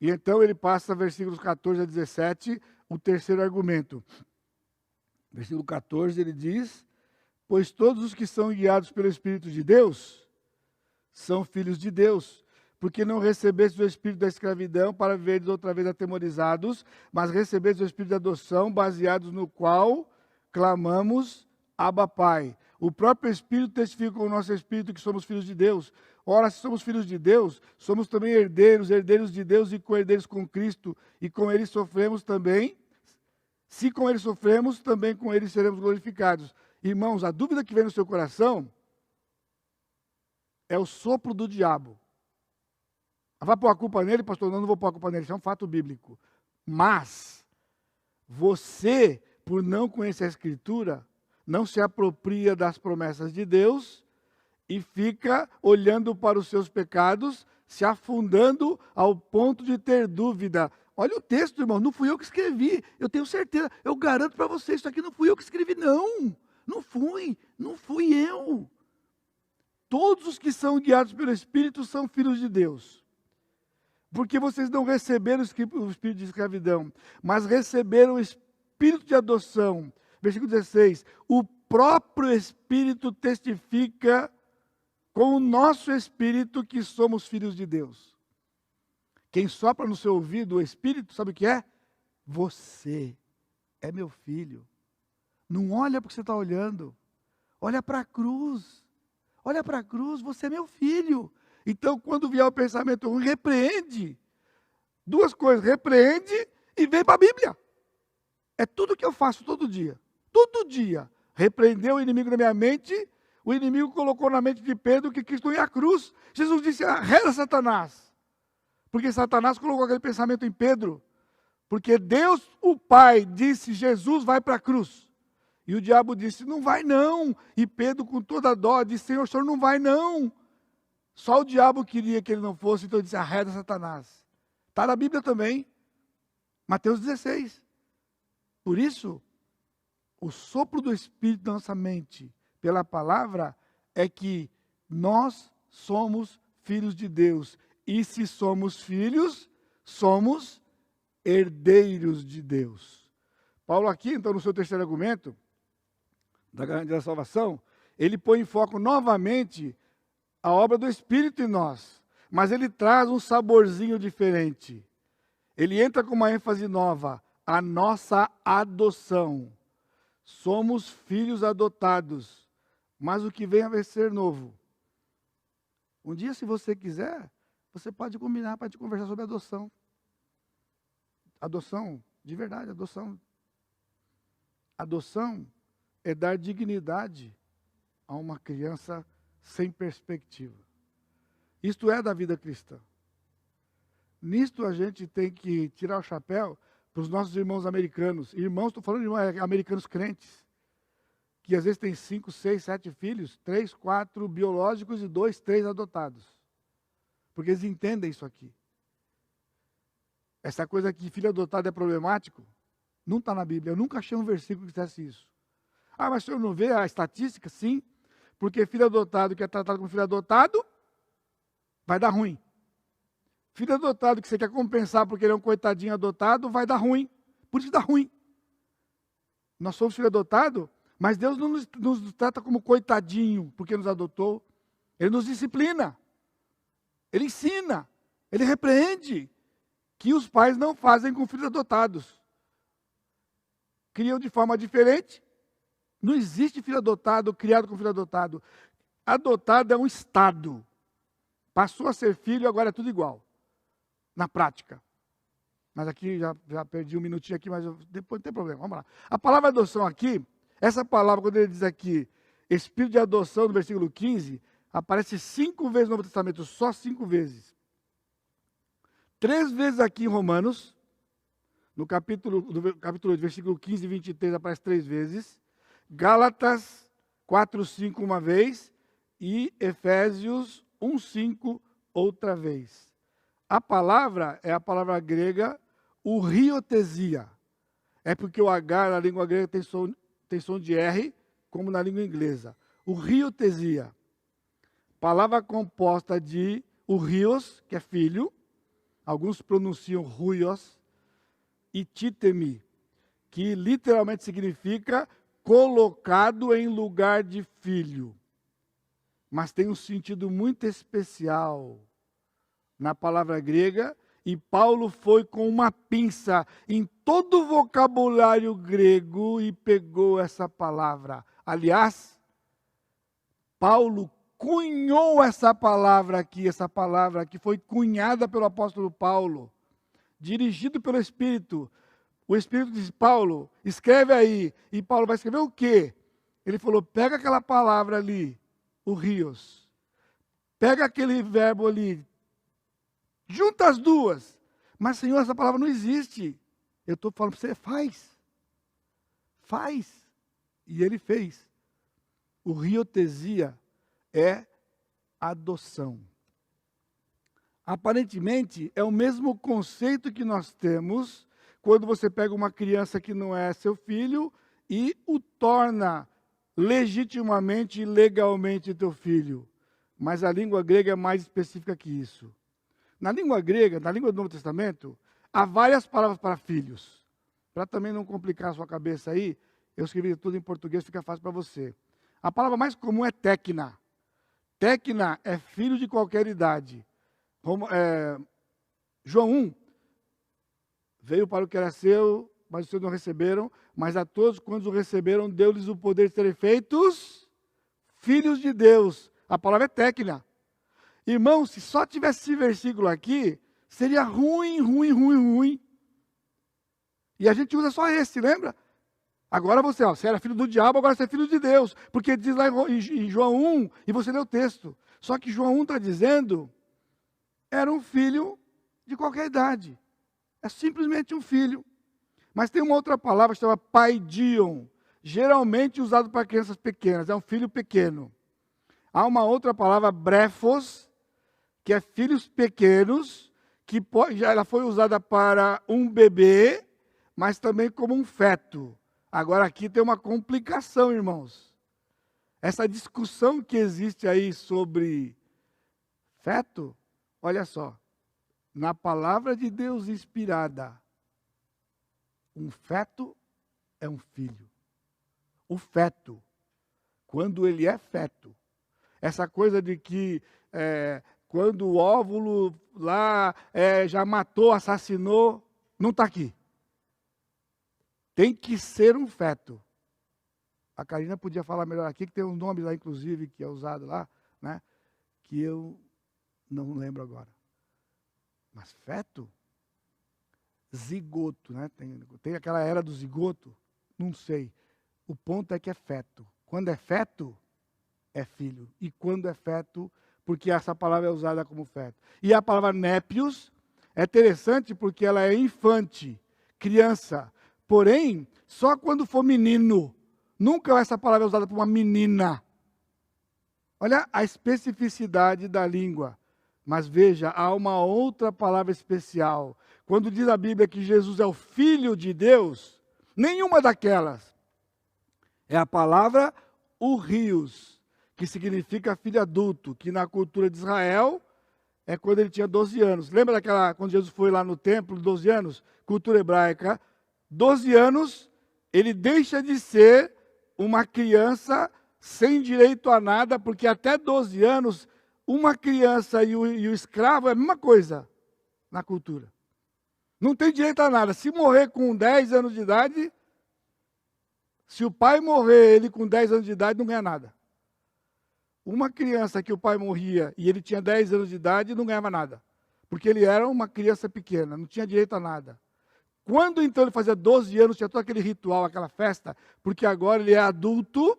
E então ele passa, versículos 14 a 17, o terceiro argumento. Versículo 14, ele diz, pois todos os que são guiados pelo Espírito de Deus, são filhos de Deus. Porque não recebestes o Espírito da escravidão para viveres outra vez atemorizados, mas recebestes o Espírito da adoção, baseados no qual clamamos, Abba Pai. O próprio Espírito testifica com o nosso Espírito que somos filhos de Deus. Ora, se somos filhos de Deus, somos também herdeiros, herdeiros de Deus e co-herdeiros com Cristo. E com Ele sofremos também. Se com Ele sofremos, também com Ele seremos glorificados. Irmãos, a dúvida que vem no seu coração é o sopro do diabo. Vai pôr a culpa nele, pastor? Não vou pôr a culpa nele, isso é um fato bíblico. Mas, você, por não conhecer a Escritura, não se apropria das promessas de Deus e fica olhando para os seus pecados, se afundando ao ponto de ter dúvida. Olha o texto, irmão, não fui eu que escrevi, eu tenho certeza, eu garanto para vocês, isso aqui não fui eu que escrevi, não fui eu. todos os que são guiados pelo Espírito são filhos de Deus. Porque vocês não receberam o espírito de escravidão, mas receberam o espírito de adoção. Versículo 16. O próprio Espírito testifica com o nosso espírito que somos filhos de Deus. Quem sopra no seu ouvido o Espírito, sabe o que é? Você é meu filho. Não olha para o que você está olhando. Olha para a cruz. Olha para a cruz, você é meu filho. Então, quando vier o pensamento ruim, repreende. Duas coisas, repreende e vem para a Bíblia. É tudo que eu faço todo dia. Todo dia. Repreendeu o inimigo na minha mente, o inimigo colocou na mente de Pedro que Cristo ia à cruz. Jesus disse, arreda Satanás. Porque Satanás colocou aquele pensamento em Pedro. Porque Deus, o Pai, disse, Jesus vai para a cruz. E o diabo disse, não vai não. E Pedro, com toda a dó, disse, Senhor, o Senhor não vai não. Só o diabo queria que ele não fosse, então ele disse, arreda Satanás. Está na Bíblia também, Mateus 16. Por isso, o sopro do Espírito na nossa mente, pela palavra, é que nós somos filhos de Deus. E se somos filhos, somos herdeiros de Deus. Paulo aqui, então, no seu terceiro argumento, da garantia da salvação, ele põe em foco novamente a obra do Espírito em nós, mas ele traz um saborzinho diferente. Ele entra com uma ênfase nova, a nossa adoção. Somos filhos adotados, mas o que vem a ser novo. Um dia, se você quiser, você pode combinar para te conversar sobre adoção. Adoção, de verdade, adoção. Adoção é dar dignidade a uma criança sem perspectiva. Isto é da vida cristã. Nisto a gente tem que tirar o chapéu para os nossos irmãos americanos. Irmãos, estou falando de irmãos americanos crentes, que às vezes têm 5, 6, 7 filhos, 3, 4 biológicos e 2, 3 adotados. Porque eles entendem isso aqui. Essa coisa que filho adotado é problemático, não está na Bíblia. Eu nunca achei um versículo que dissesse isso. Ah, mas o senhor não vê a estatística? Sim. Porque filho adotado que é tratado como filho adotado, vai dar ruim. Filho adotado que você quer compensar porque ele é um coitadinho adotado, vai dar ruim. Por isso dá ruim. Nós somos filho adotado, mas Deus não nos trata como coitadinho porque nos adotou. Ele nos disciplina. Ele ensina. Ele repreende. Que os pais não fazem com filhos adotados. Criam de forma diferente. Não existe filho adotado, criado com filho adotado. Adotado é um estado. Passou a ser filho, agora é tudo igual. Na prática. Mas aqui, já perdi um minutinho aqui, mas depois não tem problema, vamos lá. A palavra adoção aqui, essa palavra, quando ele diz aqui, espírito de adoção, no versículo 15, aparece 5 vezes no Novo Testamento, só 5 vezes. 3 vezes aqui em Romanos, no capítulo 8, versículo 15 e 23, aparece 3 vezes. Gálatas 4:5 uma vez e Efésios 1:5 outra vez. A palavra é a palavra grega uriotesia. É porque o H na língua grega tem som de R, como na língua inglesa. Uriotesia. Palavra composta de urios, que é filho, alguns pronunciam ruios, e titemi, que literalmente significa colocado em lugar de filho. Mas tem um sentido muito especial na palavra grega, e Paulo foi com uma pinça em todo o vocabulário grego e pegou essa palavra. Aliás, Paulo cunhou essa palavra aqui, que foi cunhada pelo apóstolo Paulo, dirigido pelo Espírito. O Espírito disse, Paulo, escreve aí. E Paulo vai escrever o quê? Ele falou, pega aquela palavra ali, o rios. Pega aquele verbo ali. Junta as duas. Mas, Senhor, essa palavra não existe. Eu estou falando para você, faz. Faz. E ele fez. O riotesia é adoção. Aparentemente, é o mesmo conceito que nós temos quando você pega uma criança que não é seu filho e o torna legitimamente e legalmente teu filho. mas a língua grega é mais específica que isso. Na língua grega, na língua do Novo Testamento, há várias palavras para filhos. Para também não complicar a sua cabeça aí, eu escrevi tudo em português, fica fácil para você. A palavra mais comum é tecna. Tecna é filho de qualquer idade. João 1, veio para o que era seu, mas os seus não receberam, mas a todos quantos o receberam, deu-lhes o poder de serem feitos filhos de Deus. A palavra é tecna. Irmão, se só tivesse esse versículo aqui, seria ruim. E a gente usa só esse, lembra? Agora você era filho do diabo, agora você é filho de Deus. Porque diz lá em João 1, e você lê o texto. Só que João 1 está dizendo, era um filho de qualquer idade. É simplesmente um filho. Mas tem uma outra palavra, chama paidion, geralmente usado para crianças pequenas, é um filho pequeno. Há uma outra palavra, brefos, que é filhos pequenos, que ela foi usada para um bebê, mas também como um feto. Agora aqui tem uma complicação, irmãos. Essa discussão que existe aí sobre feto, olha só, na palavra de Deus inspirada, um feto é um filho. O feto, quando ele é feto, essa coisa de que quando o óvulo lá já matou, assassinou, não está aqui. Tem que ser um feto. A Karina podia falar melhor aqui, que tem um nome lá, inclusive, que é usado lá, né? Que eu não lembro agora. Mas feto? Zigoto, né? Tem aquela era do zigoto? Não sei. O ponto é que é feto. Quando é feto, é filho. E quando é feto, porque essa palavra é usada como feto. E a palavra népios é interessante porque ela é infante, criança. Porém, só quando for menino. Nunca essa palavra é usada para uma menina. Olha a especificidade da língua. Mas veja, há uma outra palavra especial. Quando diz a Bíblia que Jesus é o Filho de Deus, nenhuma daquelas. É a palavra urios, que significa filho adulto, que na cultura de Israel é quando ele tinha 12 anos. Lembra quando Jesus foi lá no templo, 12 anos? Cultura hebraica. 12 anos, ele deixa de ser uma criança sem direito a nada, porque até 12 anos, uma criança e o escravo é a mesma coisa na cultura. Não tem direito a nada. Se morrer com 10 anos de idade, se o pai morrer, ele com 10 anos de idade, não ganha nada. Uma criança que o pai morria e ele tinha 10 anos de idade, não ganhava nada. Porque ele era uma criança pequena, não tinha direito a nada. Quando então ele fazia 12 anos, tinha todo aquele ritual, aquela festa, porque agora ele é adulto,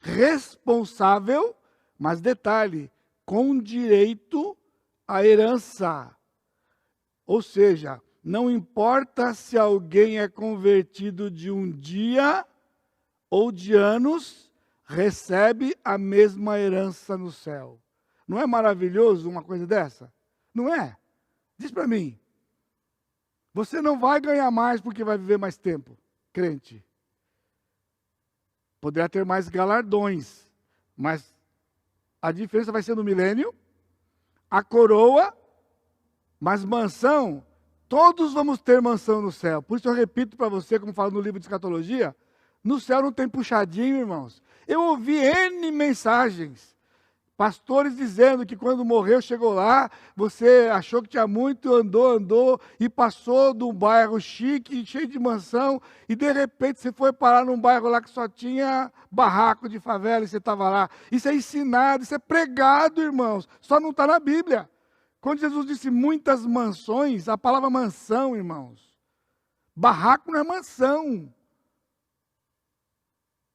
responsável, mas detalhe, com direito à herança. Ou seja, não importa se alguém é convertido de um dia ou de anos, recebe a mesma herança no céu. Não é maravilhoso uma coisa dessa? Não é? Diz para mim. Você não vai ganhar mais porque vai viver mais tempo, crente. Poderá ter mais galardões, mas a diferença vai ser no milênio, a coroa, mas mansão, todos vamos ter mansão no céu. Por isso eu repito para você, como falo no livro de escatologia, no céu não tem puxadinho, irmãos. Eu ouvi N mensagens, pastores dizendo que quando morreu, chegou lá, você achou que tinha muito, andou, e passou de um bairro chique, cheio de mansão, e de repente você foi parar num bairro lá que só tinha barraco de favela, e você estava lá. Isso é ensinado, isso é pregado, irmãos, só não está na Bíblia. Quando Jesus disse muitas mansões, a palavra mansão, irmãos, barraco não é mansão.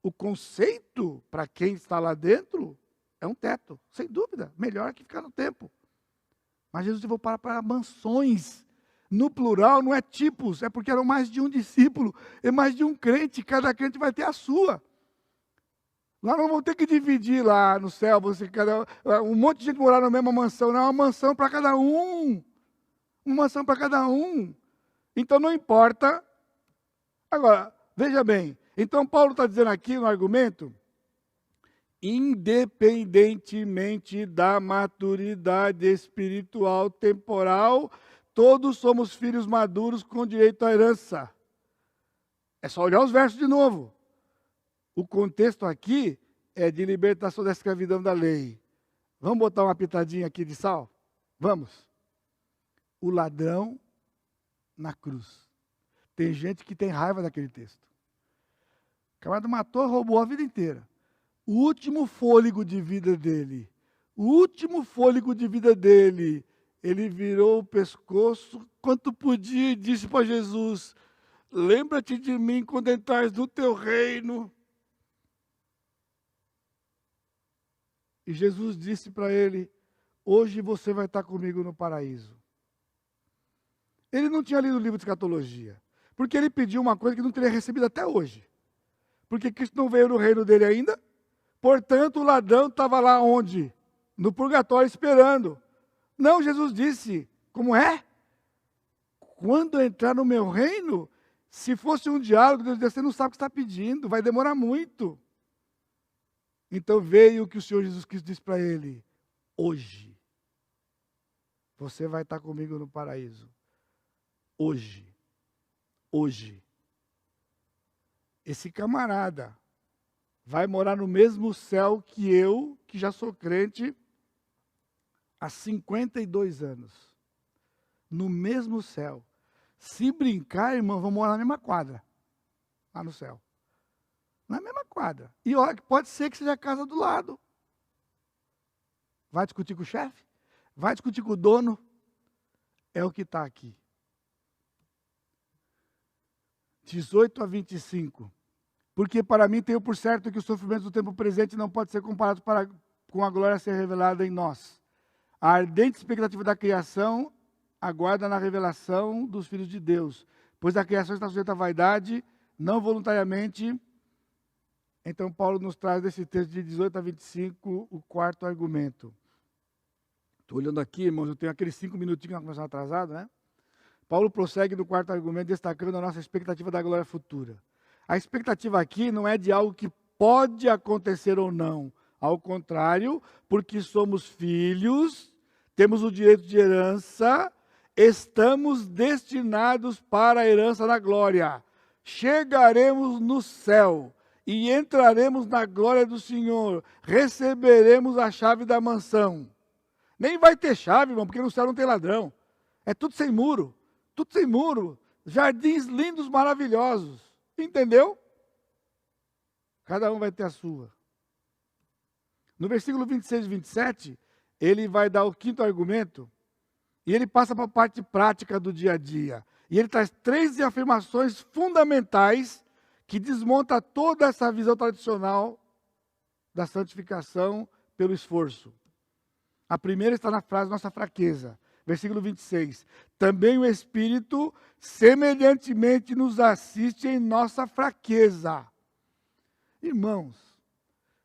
O conceito, para quem está lá dentro, é um teto, sem dúvida, melhor que ficar no tempo. Mas Jesus levou para mansões. No plural, não é tipos, é porque eram mais de um discípulo, é mais de um crente, cada crente vai ter a sua. Lá não vão ter que dividir lá no céu, um monte de gente morar na mesma mansão, não é uma mansão para cada um. Uma mansão para cada um. Então não importa. Agora, veja bem, então Paulo está dizendo aqui no argumento, independentemente da maturidade espiritual temporal, todos somos filhos maduros com direito à herança. É só olhar os versos de novo. O contexto aqui é de libertação da escravidão da lei. Vamos botar uma pitadinha aqui de sal? Vamos. O ladrão na cruz. Tem gente que tem raiva daquele texto. O camarada matou e roubou a vida inteira. O último fôlego de vida dele, ele virou o pescoço quanto podia e disse para Jesus: lembra-te de mim quando entrares no teu reino. E Jesus disse para ele: hoje você vai estar comigo no paraíso. Ele não tinha lido o livro de escatologia, porque ele pediu uma coisa que não teria recebido até hoje. Porque Cristo não veio no reino dele ainda, portanto o ladrão estava lá onde? No purgatório esperando. Não, Jesus disse, como é? Quando entrar no meu reino, se fosse um diálogo, Deus disse, você não sabe o que está pedindo, vai demorar muito. Então veio o que o Senhor Jesus Cristo disse para ele: hoje, você vai estar comigo no paraíso. Hoje. Esse camarada vai morar no mesmo céu que eu, que já sou crente há 52 anos. No mesmo céu. Se brincar, irmão, vamos morar na mesma quadra. Lá no céu. Na mesma quadra. E olha, pode ser que seja a casa do lado. Vai discutir com o chefe? Vai discutir com o dono? É o que está aqui. 18 a 25. Porque para mim tenho por certo que os sofrimentos do tempo presente não podem ser comparados com a glória a ser revelada em nós. A ardente expectativa da criação aguarda na revelação dos filhos de Deus, pois a criação está sujeita à vaidade, não voluntariamente. Então Paulo nos traz desse texto de 18 a 25 o quarto argumento. Estou olhando aqui, irmãos, eu tenho aqueles 5 minutinhos que nós começamos atrasado, né? Paulo prossegue no quarto argumento, destacando a nossa expectativa da glória futura. A expectativa aqui não é de algo que pode acontecer ou não. Ao contrário, porque somos filhos, temos o direito de herança, estamos destinados para a herança da glória. Chegaremos no céu e entraremos na glória do Senhor. Receberemos a chave da mansão. Nem vai ter chave, irmão, porque no céu não tem ladrão. É tudo sem muro. Tudo sem muro. Jardins lindos, maravilhosos. Entendeu? Cada um vai ter a sua. No versículo 26 e 27, ele vai dar o quinto argumento, e ele passa para a parte prática do dia a dia. E ele traz 3 afirmações fundamentais que desmonta toda essa visão tradicional da santificação pelo esforço. A primeira está na frase nossa fraqueza. Versículo 26. Também o Espírito semelhantemente nos assiste em nossa fraqueza. Irmãos,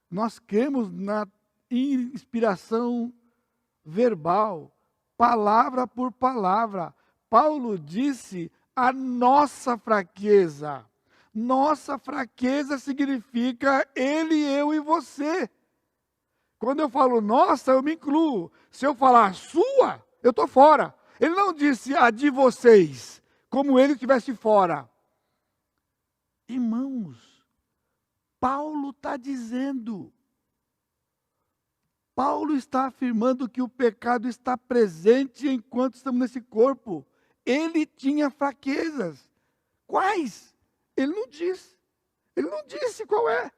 nós cremos na inspiração verbal, palavra por palavra. Paulo disse a nossa fraqueza. Nossa fraqueza significa ele, eu e você. Quando eu falo nossa, eu me incluo. Se eu falar sua, eu estou fora. Ele não disse a de vocês, como ele estivesse fora. Irmãos, Paulo está dizendo, Paulo está afirmando que o pecado está presente enquanto estamos nesse corpo. Ele tinha fraquezas. Quais? Ele não disse. Ele não disse qual é.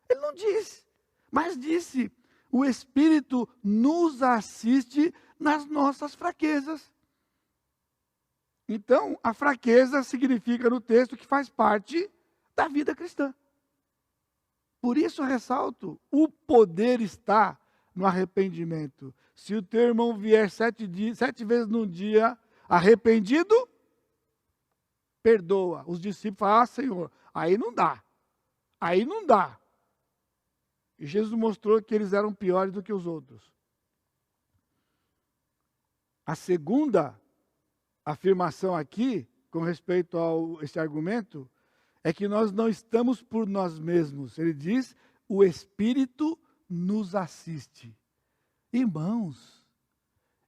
Ele não disse. Mas disse, o Espírito nos assiste nas nossas fraquezas. Então, a fraqueza significa no texto que faz parte da vida cristã. Por isso eu ressalto, o poder está no arrependimento. Se o teu irmão vier 7 vezes num dia arrependido, perdoa. Os discípulos falam, Senhor, aí não dá. Aí não dá. E Jesus mostrou que eles eram piores do que os outros. A segunda afirmação aqui, com respeito a esse argumento, é que nós não estamos por nós mesmos. Ele diz, o Espírito nos assiste. Irmãos,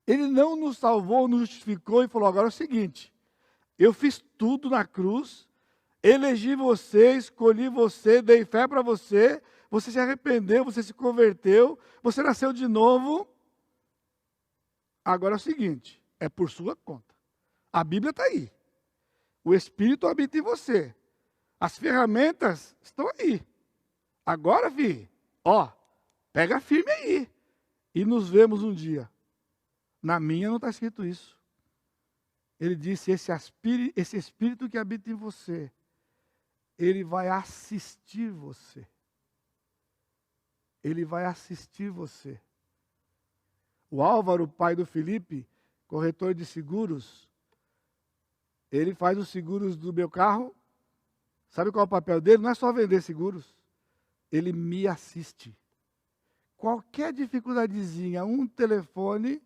Ele não nos salvou, nos justificou e falou, agora é o seguinte, eu fiz tudo na cruz, elegi você, escolhi você, dei fé para você, você se arrependeu, você se converteu, você nasceu de novo. Agora é o seguinte, é por sua conta. A Bíblia está aí. O Espírito habita em você. As ferramentas estão aí. Agora, filho, pega firme aí. E nos vemos um dia. Na minha não está escrito isso. Ele disse, esse Espírito que habita em você, ele vai assistir você. Ele vai assistir você. O Álvaro, pai do Felipe, corretor de seguros, ele faz os seguros do meu carro. Sabe qual é o papel dele? Não é só vender seguros. Ele me assiste. Qualquer dificuldadezinha, um telefone,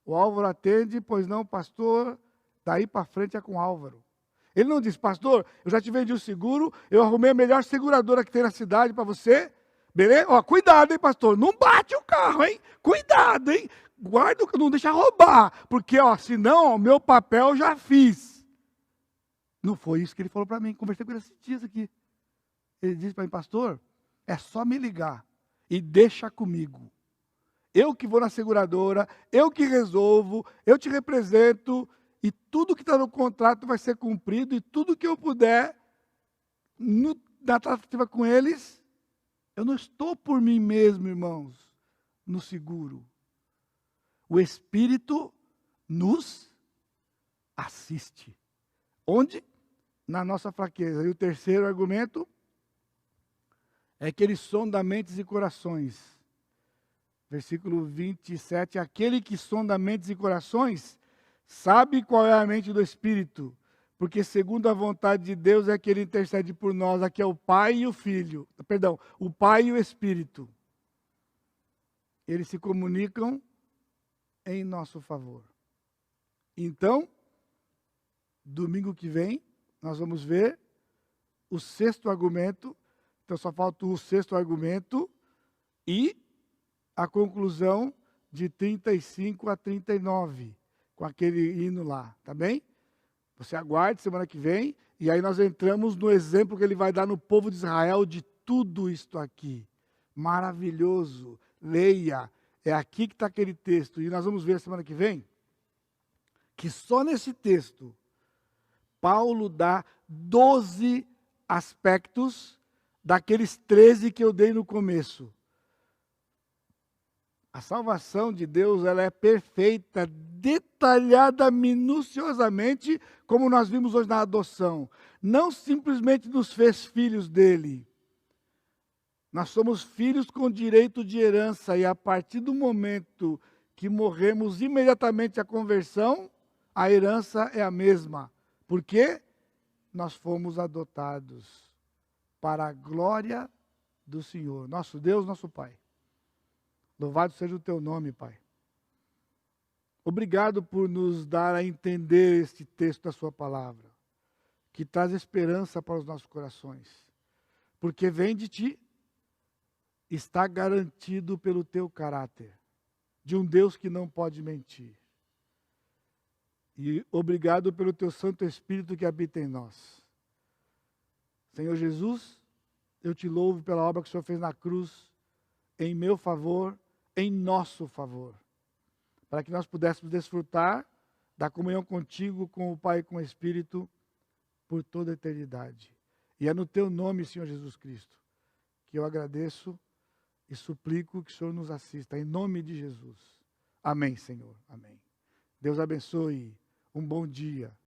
o Álvaro atende, pois não, pastor, daí para frente é com o Álvaro. Ele não diz, pastor, eu já te vendi o seguro, eu arrumei a melhor seguradora que tem na cidade para você. Beleza? Cuidado, hein, pastor? Não bate o carro, hein? Cuidado, hein? Guarda, não deixa roubar. Porque, senão, o meu papel eu já fiz. Não foi isso que ele falou para mim. Conversei com ele esses dias aqui. Ele disse para mim, pastor, é só me ligar e deixa comigo. Eu que vou na seguradora, eu que resolvo, eu te represento, e tudo que está no contrato vai ser cumprido, e tudo que eu puder, na tratativa com eles, eu não estou por mim mesmo, irmãos, no seguro. O Espírito nos assiste. Onde? Na nossa fraqueza. E o terceiro argumento é que ele sonda mentes e corações. Versículo 27, aquele que sonda mentes e corações, sabe qual é a mente do Espírito, porque segundo a vontade de Deus é que ele intercede por nós, aqui é o Pai e o Filho, o Pai e o Espírito. Eles se comunicam em nosso favor. Então, domingo que vem, nós vamos ver o sexto argumento, então só falta o sexto argumento e a conclusão de 35 a 39, com aquele hino lá, tá bem? Você aguarde semana que vem, e aí nós entramos no exemplo que ele vai dar no povo de Israel de tudo isto aqui. Maravilhoso, leia, é aqui que está aquele texto, e nós vamos ver semana que vem, que só nesse texto, Paulo dá 12 aspectos daqueles 13 que eu dei no começo. A salvação de Deus, ela é perfeita, detalhada minuciosamente, como nós vimos hoje na adoção. Não simplesmente nos fez filhos dele. Nós somos filhos com direito de herança, e a partir do momento que morremos imediatamente a conversão, a herança é a mesma. Por quê? Nós fomos adotados para a glória do Senhor, nosso Deus, nosso Pai. Louvado seja o teu nome, Pai. Obrigado por nos dar a entender este texto da sua palavra, que traz esperança para os nossos corações, porque vem de ti, está garantido pelo teu caráter, de um Deus que não pode mentir. E obrigado pelo teu Santo Espírito que habita em nós. Senhor Jesus, eu te louvo pela obra que o Senhor fez na cruz, em meu favor, em nosso favor, para que nós pudéssemos desfrutar da comunhão contigo, com o Pai e com o Espírito, por toda a eternidade. E é no teu nome, Senhor Jesus Cristo, que eu agradeço e suplico que o Senhor nos assista, em nome de Jesus. Amém, Senhor. Amém. Deus abençoe. Um bom dia.